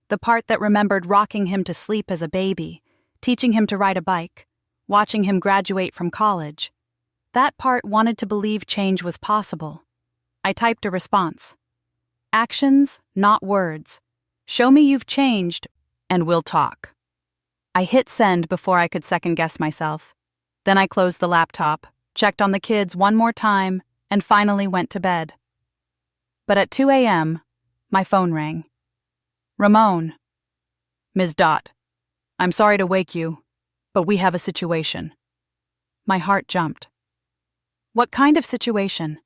the part that remembered rocking him to sleep as a baby, teaching him to ride a bike, watching him graduate from college, that part wanted to believe change was possible. I typed a response. Actions, not words. Show me you've changed, and we'll talk. I hit send before I could second-guess myself. Then I closed the laptop, checked on the kids one more time, and finally went to bed. But at 2 a.m., my phone rang. Ramon. Ms. Dot. I'm sorry to wake you. But we have a situation. My heart jumped. What kind of situation?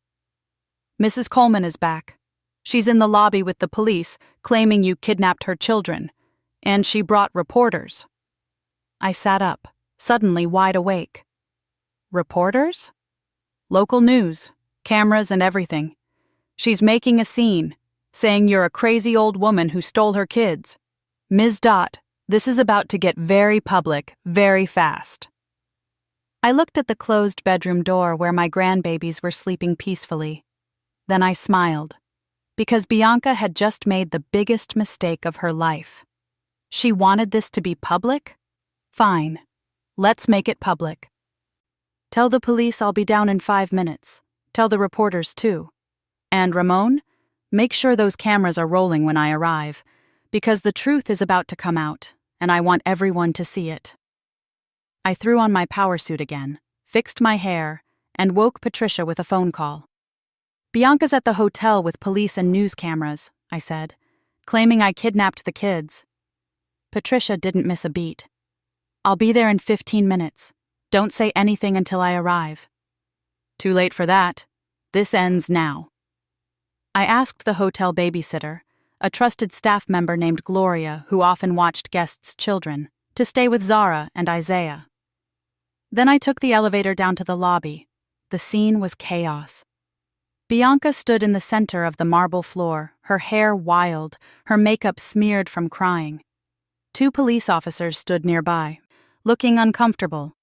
Mrs. Coleman is back. She's in the lobby with the police, claiming you kidnapped her children. And she brought reporters. I sat up, suddenly wide awake. Reporters? Local news, cameras and everything. She's making a scene, saying you're a crazy old woman who stole her kids. Ms. Dot, this is about to get very public, very fast. I looked at the closed bedroom door where my grandbabies were sleeping peacefully. Then I smiled, because Bianca had just made the biggest mistake of her life. She wanted this to be public? Fine. Let's make it public. Tell the police I'll be down in 5 minutes. Tell the reporters too. And Ramon, make sure those cameras are rolling when I arrive, because the truth is about to come out, and I want everyone to see it. I threw on my power suit again, fixed my hair, and woke Patricia with a phone call. Bianca's at the hotel with police and news cameras, I said, claiming I kidnapped the kids. Patricia didn't miss a beat. I'll be there in 15 minutes. Don't say anything until I arrive. Too late for that. This ends now. I asked the hotel babysitter, a trusted staff member named Gloria who often watched guests' children, to stay with Zara and Isaiah. Then I took the elevator down to the lobby. The scene was chaos. Bianca stood in the center of the marble floor, her hair wild, her makeup smeared from crying. 2 police officers stood nearby, looking uncomfortable.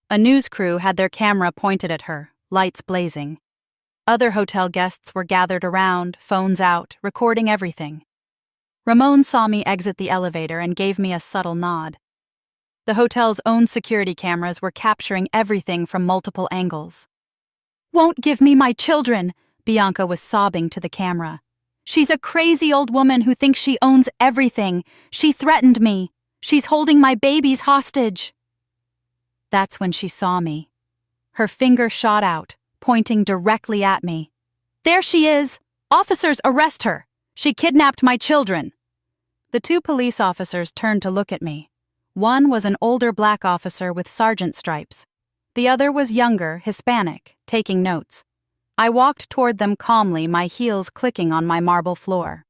A news crew had their camera pointed at her, lights blazing. Other hotel guests were gathered around, phones out, recording everything. Ramon saw me exit the elevator and gave me a subtle nod. The hotel's own security cameras were capturing everything from multiple angles. "Won't give me my children," Bianca was sobbing to the camera. "She's a crazy old woman who thinks she owns everything. She threatened me. She's holding my babies hostage." That's when she saw me. Her finger shot out, pointing directly at me. "There she is! Officers, arrest her! She kidnapped my children!" The 2 police officers turned to look at me. One was an older black officer with sergeant stripes. The other was younger, Hispanic, taking notes. I walked toward them calmly, my heels clicking on my marble floor.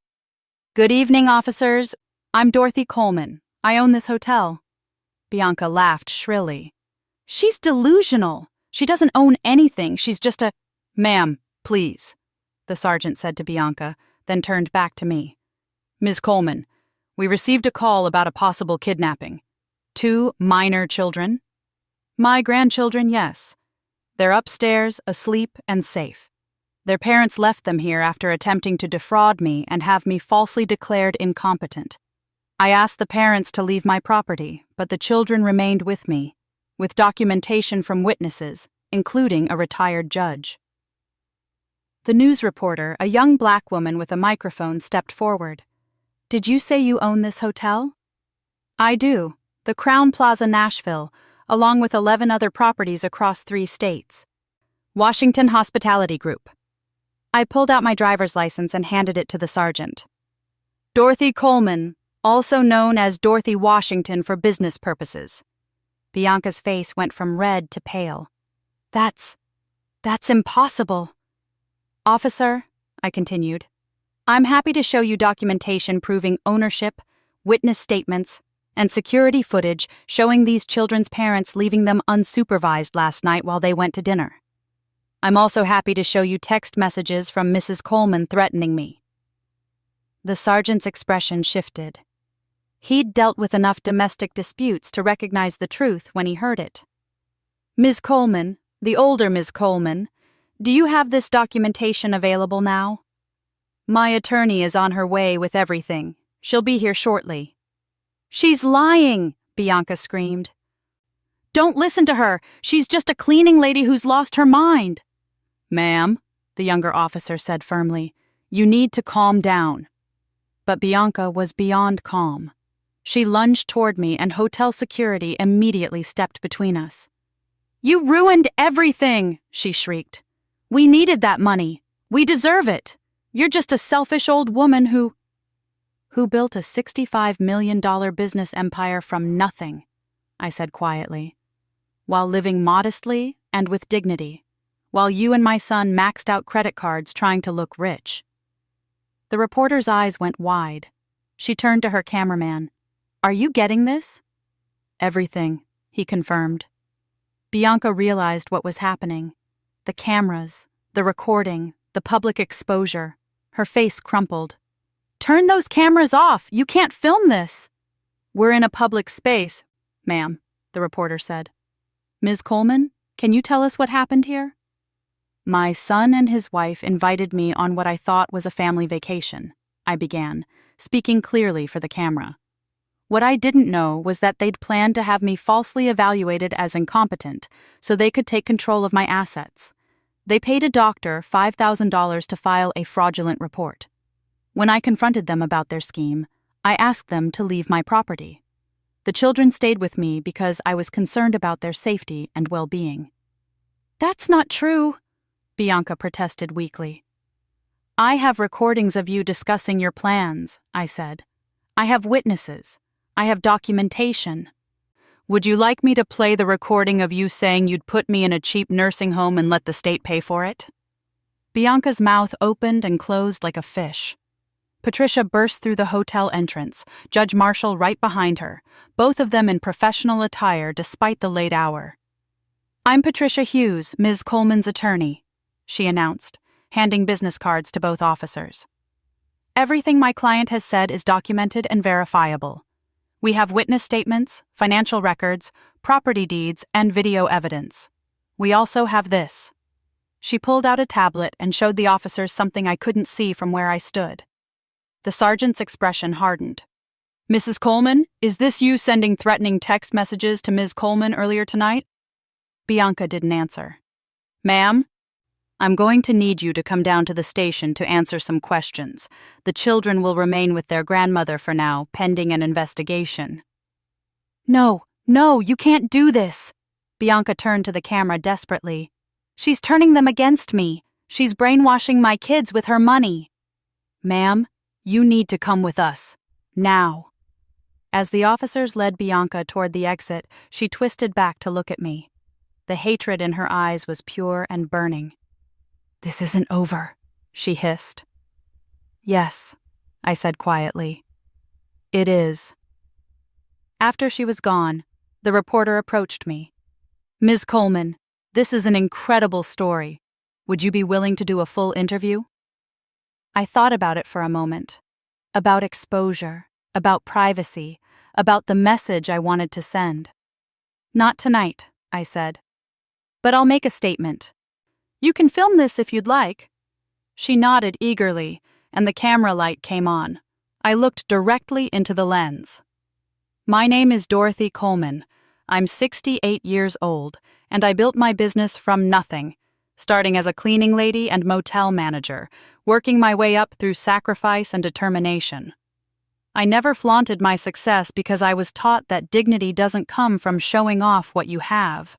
"Good evening, officers. I'm Dorothy Coleman. I own this hotel." Bianca laughed shrilly. "She's delusional. She doesn't own anything. She's just a—" "Ma'am, please," the sergeant said to Bianca, then turned back to me. "Ms. Coleman, we received a call about a possible kidnapping. 2 minor children?" "My grandchildren, yes. They're upstairs, asleep, and safe. Their parents left them here after attempting to defraud me and have me falsely declared incompetent. I asked the parents to leave my property, but the children remained with me, with documentation from witnesses, including a retired judge." The news reporter, a young black woman with a microphone, stepped forward. "Did you say you own this hotel?" "I do. The Crown Plaza, Nashville, along with 11 other properties across 3 states. Washington Hospitality Group." I pulled out my driver's license and handed it to the sergeant. "Dorothy Coleman, also known as Dorothy Washington for business purposes." Bianca's face went from red to pale. That's impossible." "Officer," I continued, "I'm happy to show you documentation proving ownership, witness statements, and security footage showing these children's parents leaving them unsupervised last night while they went to dinner. I'm also happy to show you text messages from Mrs. Coleman threatening me." The sergeant's expression shifted. He'd dealt with enough domestic disputes to recognize the truth when he heard it. "Ms. Coleman, the older Ms. Coleman, do you have this documentation available now?" "My attorney is on her way with everything. She'll be here shortly." "She's lying!" Bianca screamed. "Don't listen to her. She's just a cleaning lady who's lost her mind." "Ma'am," the younger officer said firmly, "you need to calm down." But Bianca was beyond calm. She lunged toward me, and hotel security immediately stepped between us. "You ruined everything!" she shrieked. "We needed that money. We deserve it. You're just a selfish old woman who built a $65 million business empire from nothing. I said quietly, while living modestly and with dignity, while you and my son maxed out credit cards trying to look rich. The reporter's eyes went wide. She turned to her cameraman. Are you getting this? Everything, he confirmed. Bianca realized what was happening. The cameras, the recording, the public exposure. Her face crumpled. Turn those cameras off! You can't film this! We're in a public space, ma'am, the reporter said. Ms. Coleman, can you tell us what happened here? My son and his wife invited me on what I thought was a family vacation, I began, speaking clearly for the camera. What I didn't know was that they'd planned to have me falsely evaluated as incompetent so they could take control of my assets. They paid a doctor $5,000 to file a fraudulent report. When I confronted them about their scheme, I asked them to leave my property. The children stayed with me because I was concerned about their safety and well-being. That's not true, Bianca protested weakly. I have recordings of you discussing your plans, I said. I have witnesses. I have documentation. Would you like me to play the recording of you saying you'd put me in a cheap nursing home and let the state pay for it? Bianca's mouth opened and closed like a fish. Patricia burst through the hotel entrance, Judge Marshall right behind her, both of them in professional attire despite the late hour. I'm Patricia Hughes, Ms. Coleman's attorney, she announced, handing business cards to both officers. Everything my client has said is documented and verifiable. We have witness statements, financial records, property deeds, and video evidence. We also have this. She pulled out a tablet and showed the officers something I couldn't see from where I stood. The sergeant's expression hardened. Mrs. Coleman, is this you sending threatening text messages to Ms. Coleman earlier tonight? Bianca didn't answer. Ma'am, I'm going to need you to come down to the station to answer some questions. The children will remain with their grandmother for now, pending an investigation. No, you can't do this. Bianca turned to the camera desperately. She's turning them against me. She's brainwashing my kids with her money. Ma'am, you need to come with us. Now. As the officers led Bianca toward the exit, she twisted back to look at me. The hatred in her eyes was pure and burning. This isn't over, she hissed. Yes, I said quietly. It is. After she was gone, the reporter approached me. Ms. Coleman, this is an incredible story. Would you be willing to do a full interview? I thought about it for a moment. About exposure, about privacy, about the message I wanted to send. Not tonight, I said. But I'll make a statement. You can film this if you'd like. She nodded eagerly, and the camera light came on. I looked directly into the lens. My name is Dorothy Coleman. I'm 68 years old, and I built my business from nothing, starting as a cleaning lady and motel manager, working my way up through sacrifice and determination. I never flaunted my success because I was taught that dignity doesn't come from showing off what you have.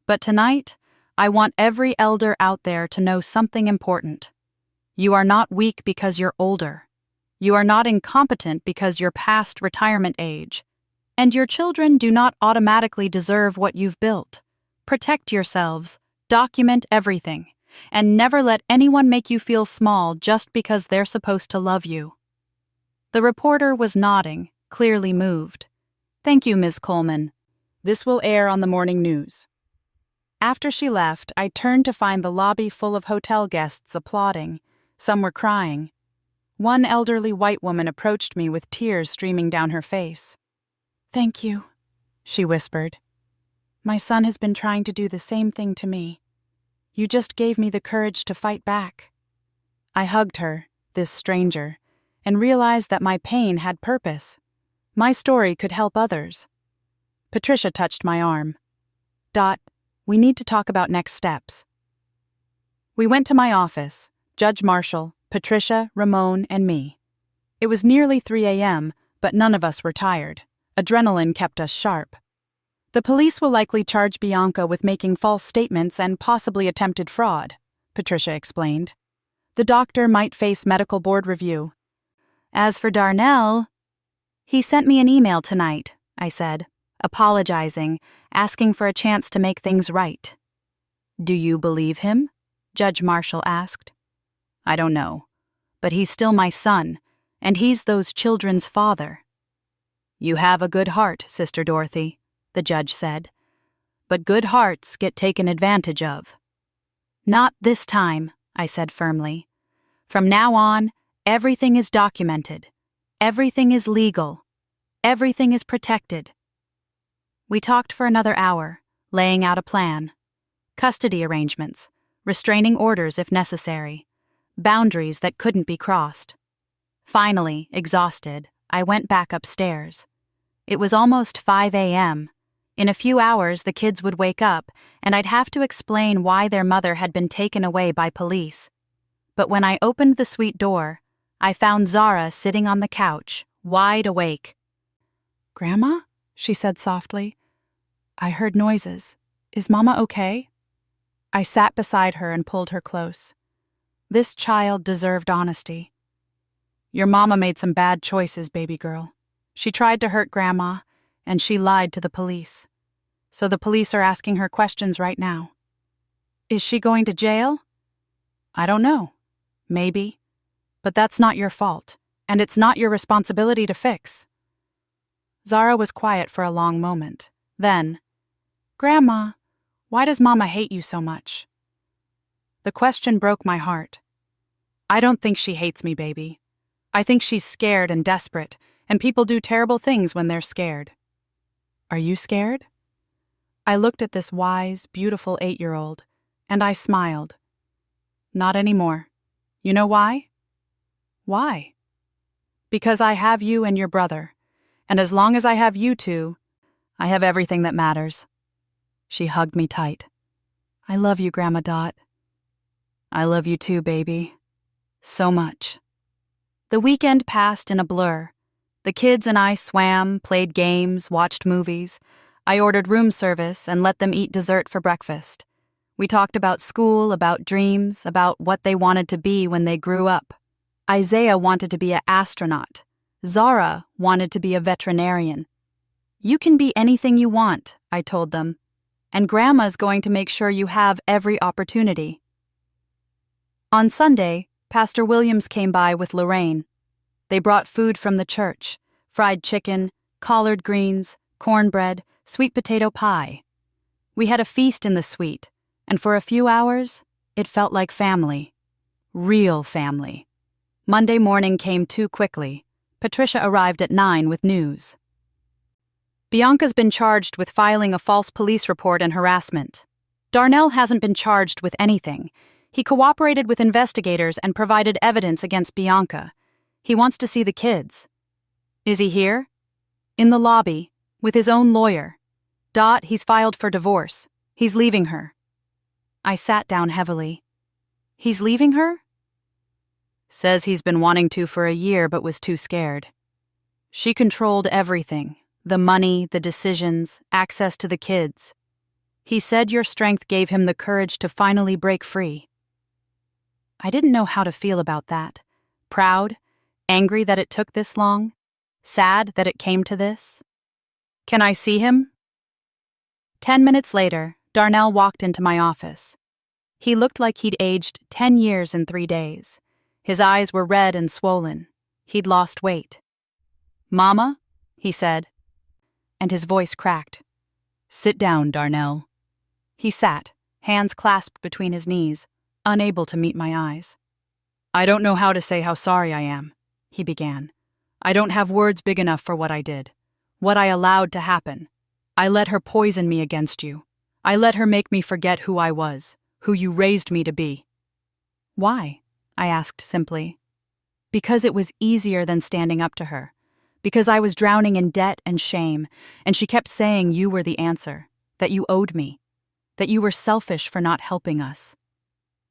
But tonight, I want every elder out there to know something important. You are not weak because you're older. You are not incompetent because you're past retirement age. And your children do not automatically deserve what you've built. Protect yourselves, document everything, and never let anyone make you feel small just because they're supposed to love you. The reporter was nodding, clearly moved. Thank you, Ms. Coleman. This will air on the morning news. After she left, I turned to find the lobby full of hotel guests applauding. Some were crying. One elderly white woman approached me with tears streaming down her face. Thank you, she whispered. My son has been trying to do the same thing to me. You just gave me the courage to fight back. I hugged her, this stranger, and realized that my pain had purpose. My story could help others. Patricia touched my arm. Dot, we need to talk about next steps. We went to my office, Judge Marshall, Patricia, Ramon, and me. It was nearly 3 a.m., but none of us were tired. Adrenaline kept us sharp. The police will likely charge Bianca with making false statements and possibly attempted fraud, Patricia explained. The doctor might face medical board review. As for Darnell, he sent me an email tonight, I said. apologizing, asking for a chance to make things right. "Do you believe him?" Judge Marshall asked. "I don't know, but he's still my son, and he's those children's father." "You have a good heart, Sister Dorothy," the judge said. "But good hearts get taken advantage of." "Not this time," I said firmly. "From now on, everything is documented. Everything is legal. Everything is protected." We talked for another hour, laying out a plan. Custody arrangements, restraining orders if necessary, boundaries that couldn't be crossed. Finally, exhausted, I went back upstairs. It was almost 5 a.m. In a few hours, the kids would wake up, and I'd have to explain why their mother had been taken away by police. But when I opened the suite door, I found Zara sitting on the couch, wide awake. "Grandma?" she said softly. "I heard noises. Is Mama okay?" I sat beside her and pulled her close. This child deserved honesty. "Your mama made some bad choices, baby girl. She tried to hurt Grandma, and she lied to the police. So the police are asking her questions right now." "Is she going to jail?" "I don't know. Maybe. But that's not your fault, and it's not your responsibility to fix." Zara was quiet for a long moment. Then, "Grandma, why does Mama hate you so much?" The question broke my heart. "I don't think she hates me, baby. I think she's scared and desperate, and people do terrible things when they're scared." "Are you scared?" I looked at this wise, beautiful 8-year-old, and I smiled. "Not anymore. You know why?" "Why?" "Because I have you and your brother, and as long as I have you two, I have everything that matters." She hugged me tight. "I love you, Grandma Dot." "I love you too, baby. So much." The weekend passed in a blur. The kids and I swam, played games, watched movies. I ordered room service and let them eat dessert for breakfast. We talked about school, about dreams, about what they wanted to be when they grew up. Isaiah wanted to be an astronaut. Zara wanted to be a veterinarian. "You can be anything you want," I told them. "And Grandma's going to make sure you have every opportunity." On Sunday, Pastor Williams came by with Lorraine. They brought food from the church: fried chicken, collard greens, cornbread, sweet potato pie. We had a feast in the suite, and for a few hours, it felt like family. Real family. Monday morning came too quickly. Patricia arrived at 9 with news. "Bianca's been charged with filing a false police report and harassment. Darnell hasn't been charged with anything. He cooperated with investigators and provided evidence against Bianca. He wants to see the kids." "Is he here?" "In the lobby, with his own lawyer. Dot, he's filed for divorce. He's leaving her." I sat down heavily. "He's leaving her?" "Says he's been wanting to for a year but was too scared. She controlled everything, the money, the decisions, access to the kids. He said your strength gave him the courage to finally break free." I didn't know how to feel about that. Proud, angry that it took this long, sad that it came to this. "Can I see him?" 10 minutes later, Darnell walked into my office. He looked like he'd aged 10 years in 3 days. His eyes were red and swollen. He'd lost weight. "Mama?" he said, and his voice cracked. "Sit down, Darnell." He sat, hands clasped between his knees, unable to meet my eyes. "I don't know how to say how sorry I am," he began. "I don't have words big enough for what I did, what I allowed to happen. I let her poison me against you. I let her make me forget who I was, who you raised me to be." "Why?" I asked simply. "Because it was easier than standing up to her. Because I was drowning in debt and shame, and she kept saying you were the answer, that you owed me, that you were selfish for not helping us."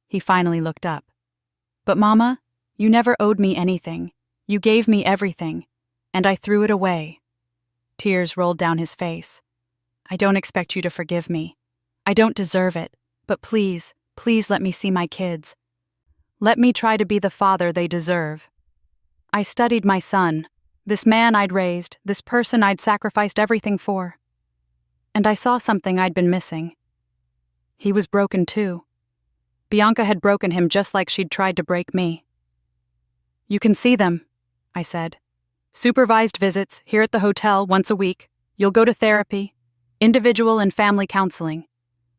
He finally looked up. "But Mama, you never owed me anything. You gave me everything, and I threw it away." Tears rolled down his face. "I don't expect you to forgive me. I don't deserve it, but please, please let me see my kids. Let me try to be the father they deserve." I studied my son, this man I'd raised, this person I'd sacrificed everything for. and I saw something I'd been missing. He was broken too. Bianca had broken him just like she'd tried to break me. "You can see them," I said. "Supervised visits here at the hotel once a week. You'll go to therapy, individual and family counseling.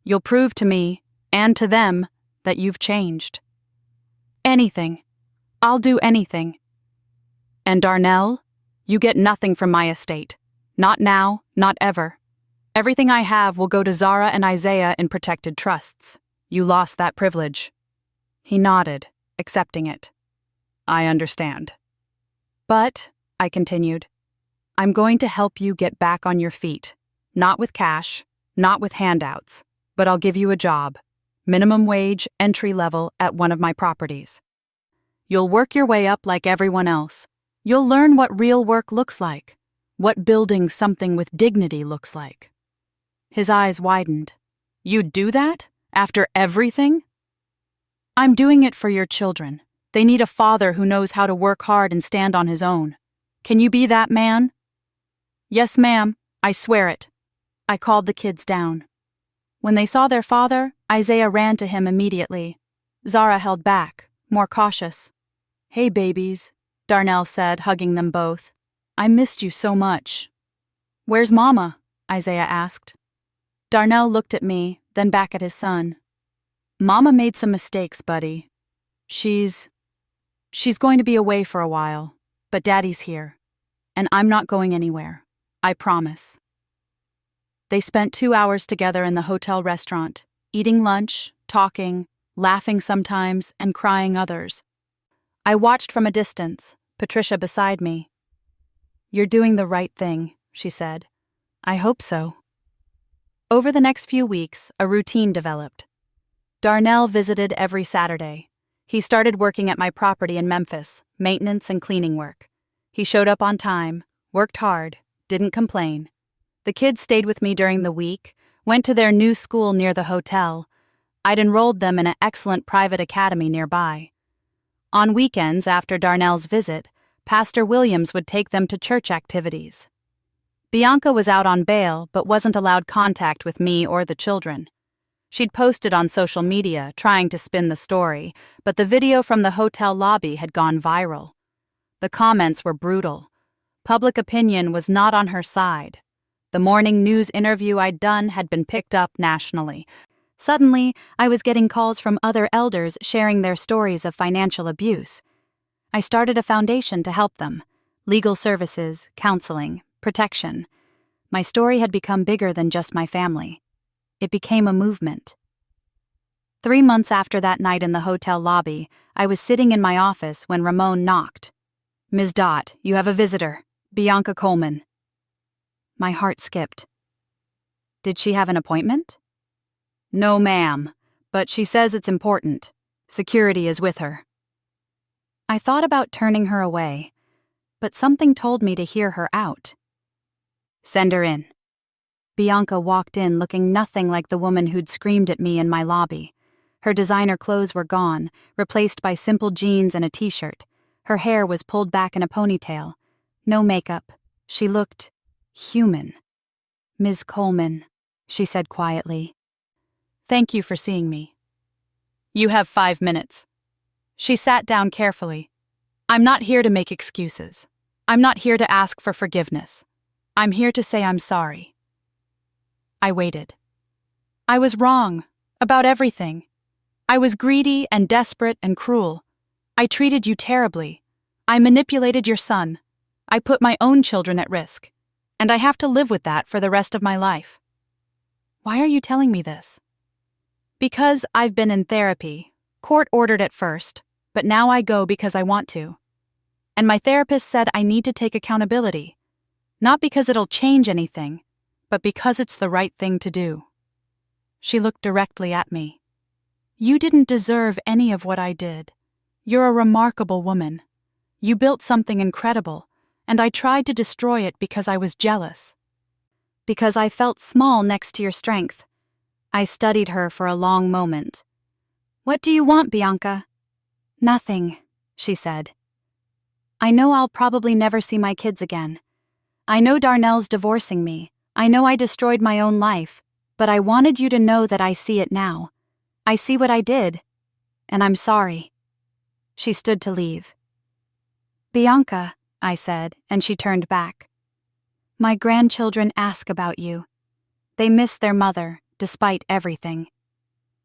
You'll prove to me, and to them, that you've changed. Anything. I'll do anything. And Darnell, you get nothing from my estate. Not now, not ever. Everything I have will go to Zara and Isaiah in protected trusts. You lost that privilege." He nodded, accepting it. "I understand. But," I continued, "I'm going to help you get back on your feet. Not with cash, not with handouts, but I'll give you a job. Minimum wage, entry level, at one of my properties. You'll work your way up like everyone else. You'll learn what real work looks like, what building something with dignity looks like." His eyes widened. "You'd do that? After everything?" "I'm doing it for your children. They need a father who knows how to work hard and stand on his own. Can you be that man?" "Yes, ma'am. I swear it." I called the kids down. When they saw their father, Isaiah ran to him immediately. Zara held back, more cautious. "Hey, babies," Darnell said, hugging them both. "I missed you so much." "Where's Mama?" Isaiah asked. Darnell looked at me, then back at his son. "Mama made some mistakes, buddy. She's going to be away for a while, but Daddy's here. And I'm not going anywhere. I promise." They spent 2 hours together in the hotel restaurant, eating lunch, talking, laughing sometimes, and crying others. I watched from a distance, Patricia beside me. "You're doing the right thing," she said. "I hope so." Over the next few weeks, a routine developed. Darnell visited every Saturday. He started working at my property in Memphis, maintenance and cleaning work. He showed up on time, worked hard, didn't complain. The kids stayed with me during the week, went to their new school near the hotel. I'd enrolled them in an excellent private academy nearby. On weekends after Darnell's visit, Pastor Williams would take them to church activities. Bianca was out on bail but wasn't allowed contact with me or the children. She'd posted on social media, trying to spin the story, but the video from the hotel lobby had gone viral. The comments were brutal. Public opinion was not on her side. The morning news interview I'd done had been picked up nationally. Suddenly, I was getting calls from other elders sharing their stories of financial abuse. I started a foundation to help them. Legal services, counseling, protection. My story had become bigger than just my family. It became a movement. 3 months after that night in the hotel lobby, I was sitting in my office when Ramon knocked. "Ms. Dot, you have a visitor. Bianca Coleman." My heart skipped. Did she have an appointment? "No, ma'am, but she says it's important. Security is with her." I thought about turning her away, but something told me to hear her out. "Send her in." Bianca walked in looking nothing like the woman who'd screamed at me in my lobby. Her designer clothes were gone, replaced by simple jeans and a t-shirt. Her hair was pulled back in a ponytail. No makeup. She looked human. "Ms. Coleman," she said quietly. "Thank you for seeing me. You have 5 minutes." She sat down carefully. "I'm not here to make excuses. I'm not here to ask for forgiveness. I'm here to say I'm sorry." I waited. "I was wrong. About everything. I was greedy and desperate and cruel. I treated you terribly. I manipulated your son. I put my own children at risk. And I have to live with that for the rest of my life." "Why are you telling me this?" "Because I've been in therapy, court-ordered at first, but now I go because I want to. And my therapist said I need to take accountability, not because it'll change anything, but because it's the right thing to do." She looked directly at me. "You didn't deserve any of what I did. You're a remarkable woman. You built something incredible, and I tried to destroy it because I was jealous. Because I felt small next to your strength." I studied her for a long moment. "What do you want, Bianca?" "Nothing," she said. "I know I'll probably never see my kids again. I know Darnell's divorcing me. I know I destroyed my own life, but I wanted you to know that I see it now. I see what I did, and I'm sorry." She stood to leave. "Bianca," I said, and she turned back. "My grandchildren ask about you. They miss their mother, despite everything."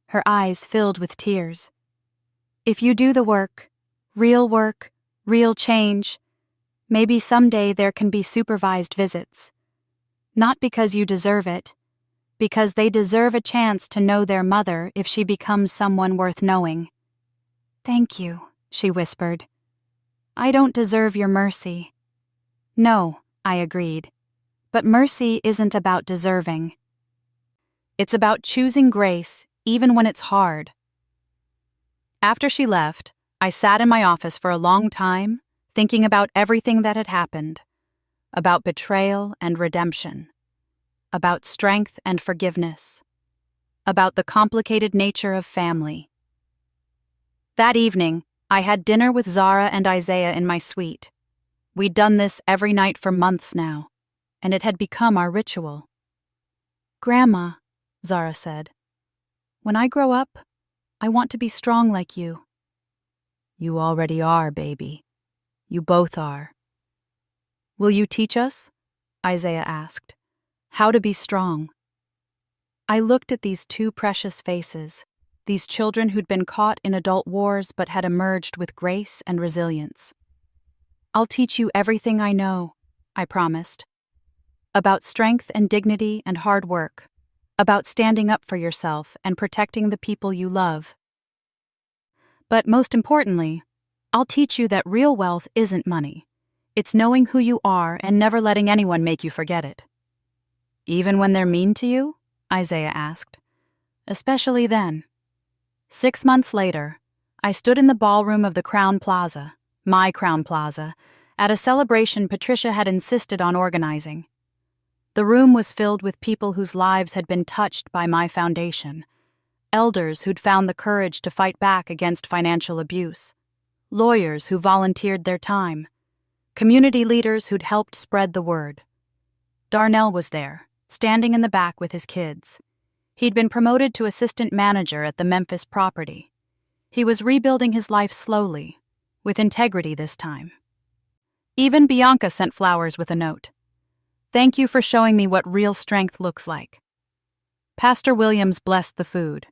Her eyes filled with tears. "If you do the work, real change, maybe someday there can be supervised visits. Not because you deserve it, because they deserve a chance to know their mother if she becomes someone worth knowing." "Thank you," she whispered. "I don't deserve your mercy." "No," I agreed, "but mercy isn't about deserving. It's about choosing grace even when it's hard." After she left, I sat in my office for a long time, thinking about everything that had happened, about betrayal and redemption, about strength and forgiveness, about the complicated nature of family. That evening, I had dinner with Zara and Isaiah in my suite. We'd done this every night for months now, and it had become our ritual. "Grandma," Zara said, "when I grow up, I want to be strong like you." "You already are, baby. You both are." "Will you teach us?" Isaiah asked. "How to be strong?" I looked at these two precious faces, these children who'd been caught in adult wars but had emerged with grace and resilience. "I'll teach you everything I know," I promised. "About strength and dignity and hard work. About standing up for yourself and protecting the people you love. But most importantly, I'll teach you that real wealth isn't money. It's knowing who you are and never letting anyone make you forget it." "Even when they're mean to you?" Isaiah asked. "Especially then." 6 months later, I stood in the ballroom of the Crown Plaza, my Crown Plaza, at a celebration Patricia had insisted on organizing. The room was filled with people whose lives had been touched by my foundation, elders who'd found the courage to fight back against financial abuse, lawyers who volunteered their time, community leaders who'd helped spread the word. Darnell was there, standing in the back with his kids. He'd been promoted to assistant manager at the Memphis property. He was rebuilding his life slowly, with integrity this time. Even Bianca sent flowers with a note. "Thank you for showing me what real strength looks like." Pastor Williams blessed the food.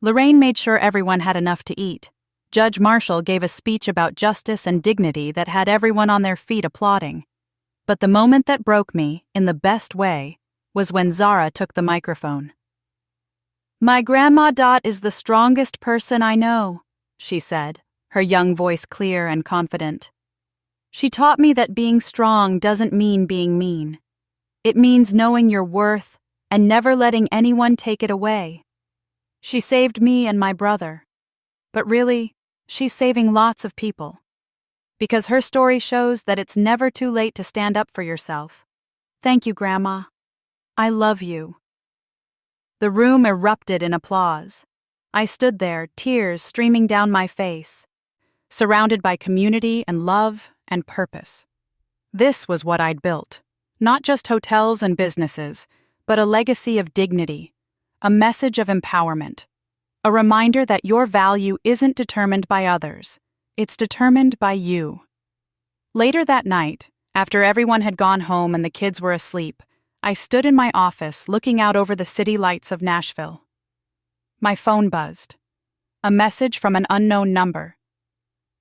Lorraine made sure everyone had enough to eat. Judge Marshall gave a speech about justice and dignity that had everyone on their feet applauding. But the moment that broke me, in the best way, was when Zara took the microphone. "My Grandma Dot is the strongest person I know," she said, her young voice clear and confident. "She taught me that being strong doesn't mean being mean. It means knowing your worth and never letting anyone take it away. She saved me and my brother. But really, she's saving lots of people. Because her story shows that it's never too late to stand up for yourself. Thank you, Grandma. I love you." The room erupted in applause. I stood there, tears streaming down my face, surrounded by community and love and purpose. This was what I'd built. Not just hotels and businesses, but a legacy of dignity, a message of empowerment, a reminder that your value isn't determined by others, it's determined by you. Later that night, after everyone had gone home and the kids were asleep, I stood in my office looking out over the city lights of Nashville. My phone buzzed. A message from an unknown number.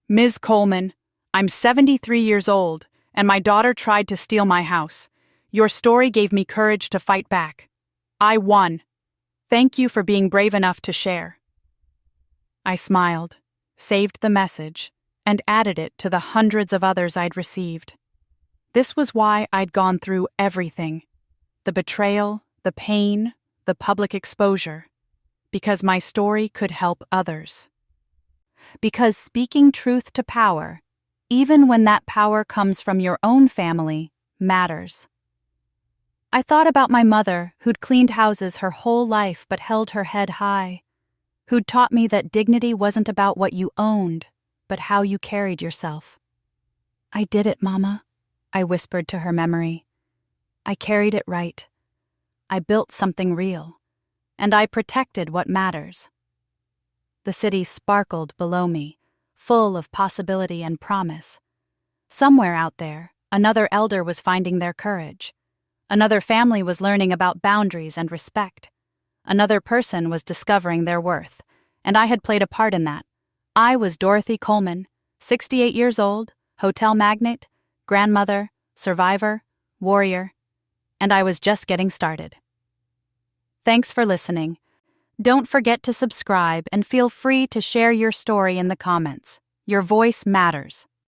"Ms. Coleman, I'm 73 years old, and my daughter tried to steal my house. Your story gave me courage to fight back. I won. Thank you for being brave enough to share." I smiled, saved the message, and added it to the hundreds of others I'd received. This was why I'd gone through everything. The betrayal, the pain, the public exposure. Because my story could help others. Because speaking truth to power, even when that power comes from your own family, matters. I thought about my mother, who'd cleaned houses her whole life but held her head high, who'd taught me that dignity wasn't about what you owned, but how you carried yourself. "I did it, Mama," I whispered to her memory. "I carried it right, I built something real, and I protected what matters. The city sparkled below me, full of possibility and promise. Somewhere out there, another elder was finding their courage. Another family was learning about boundaries and respect. Another person was discovering their worth, and I had played a part in that. I was Dorothy Coleman, 68 years old, hotel magnate, grandmother, survivor, warrior, and I was just getting started. Thanks for listening. Don't forget to subscribe and feel free to share your story in the comments. Your voice matters.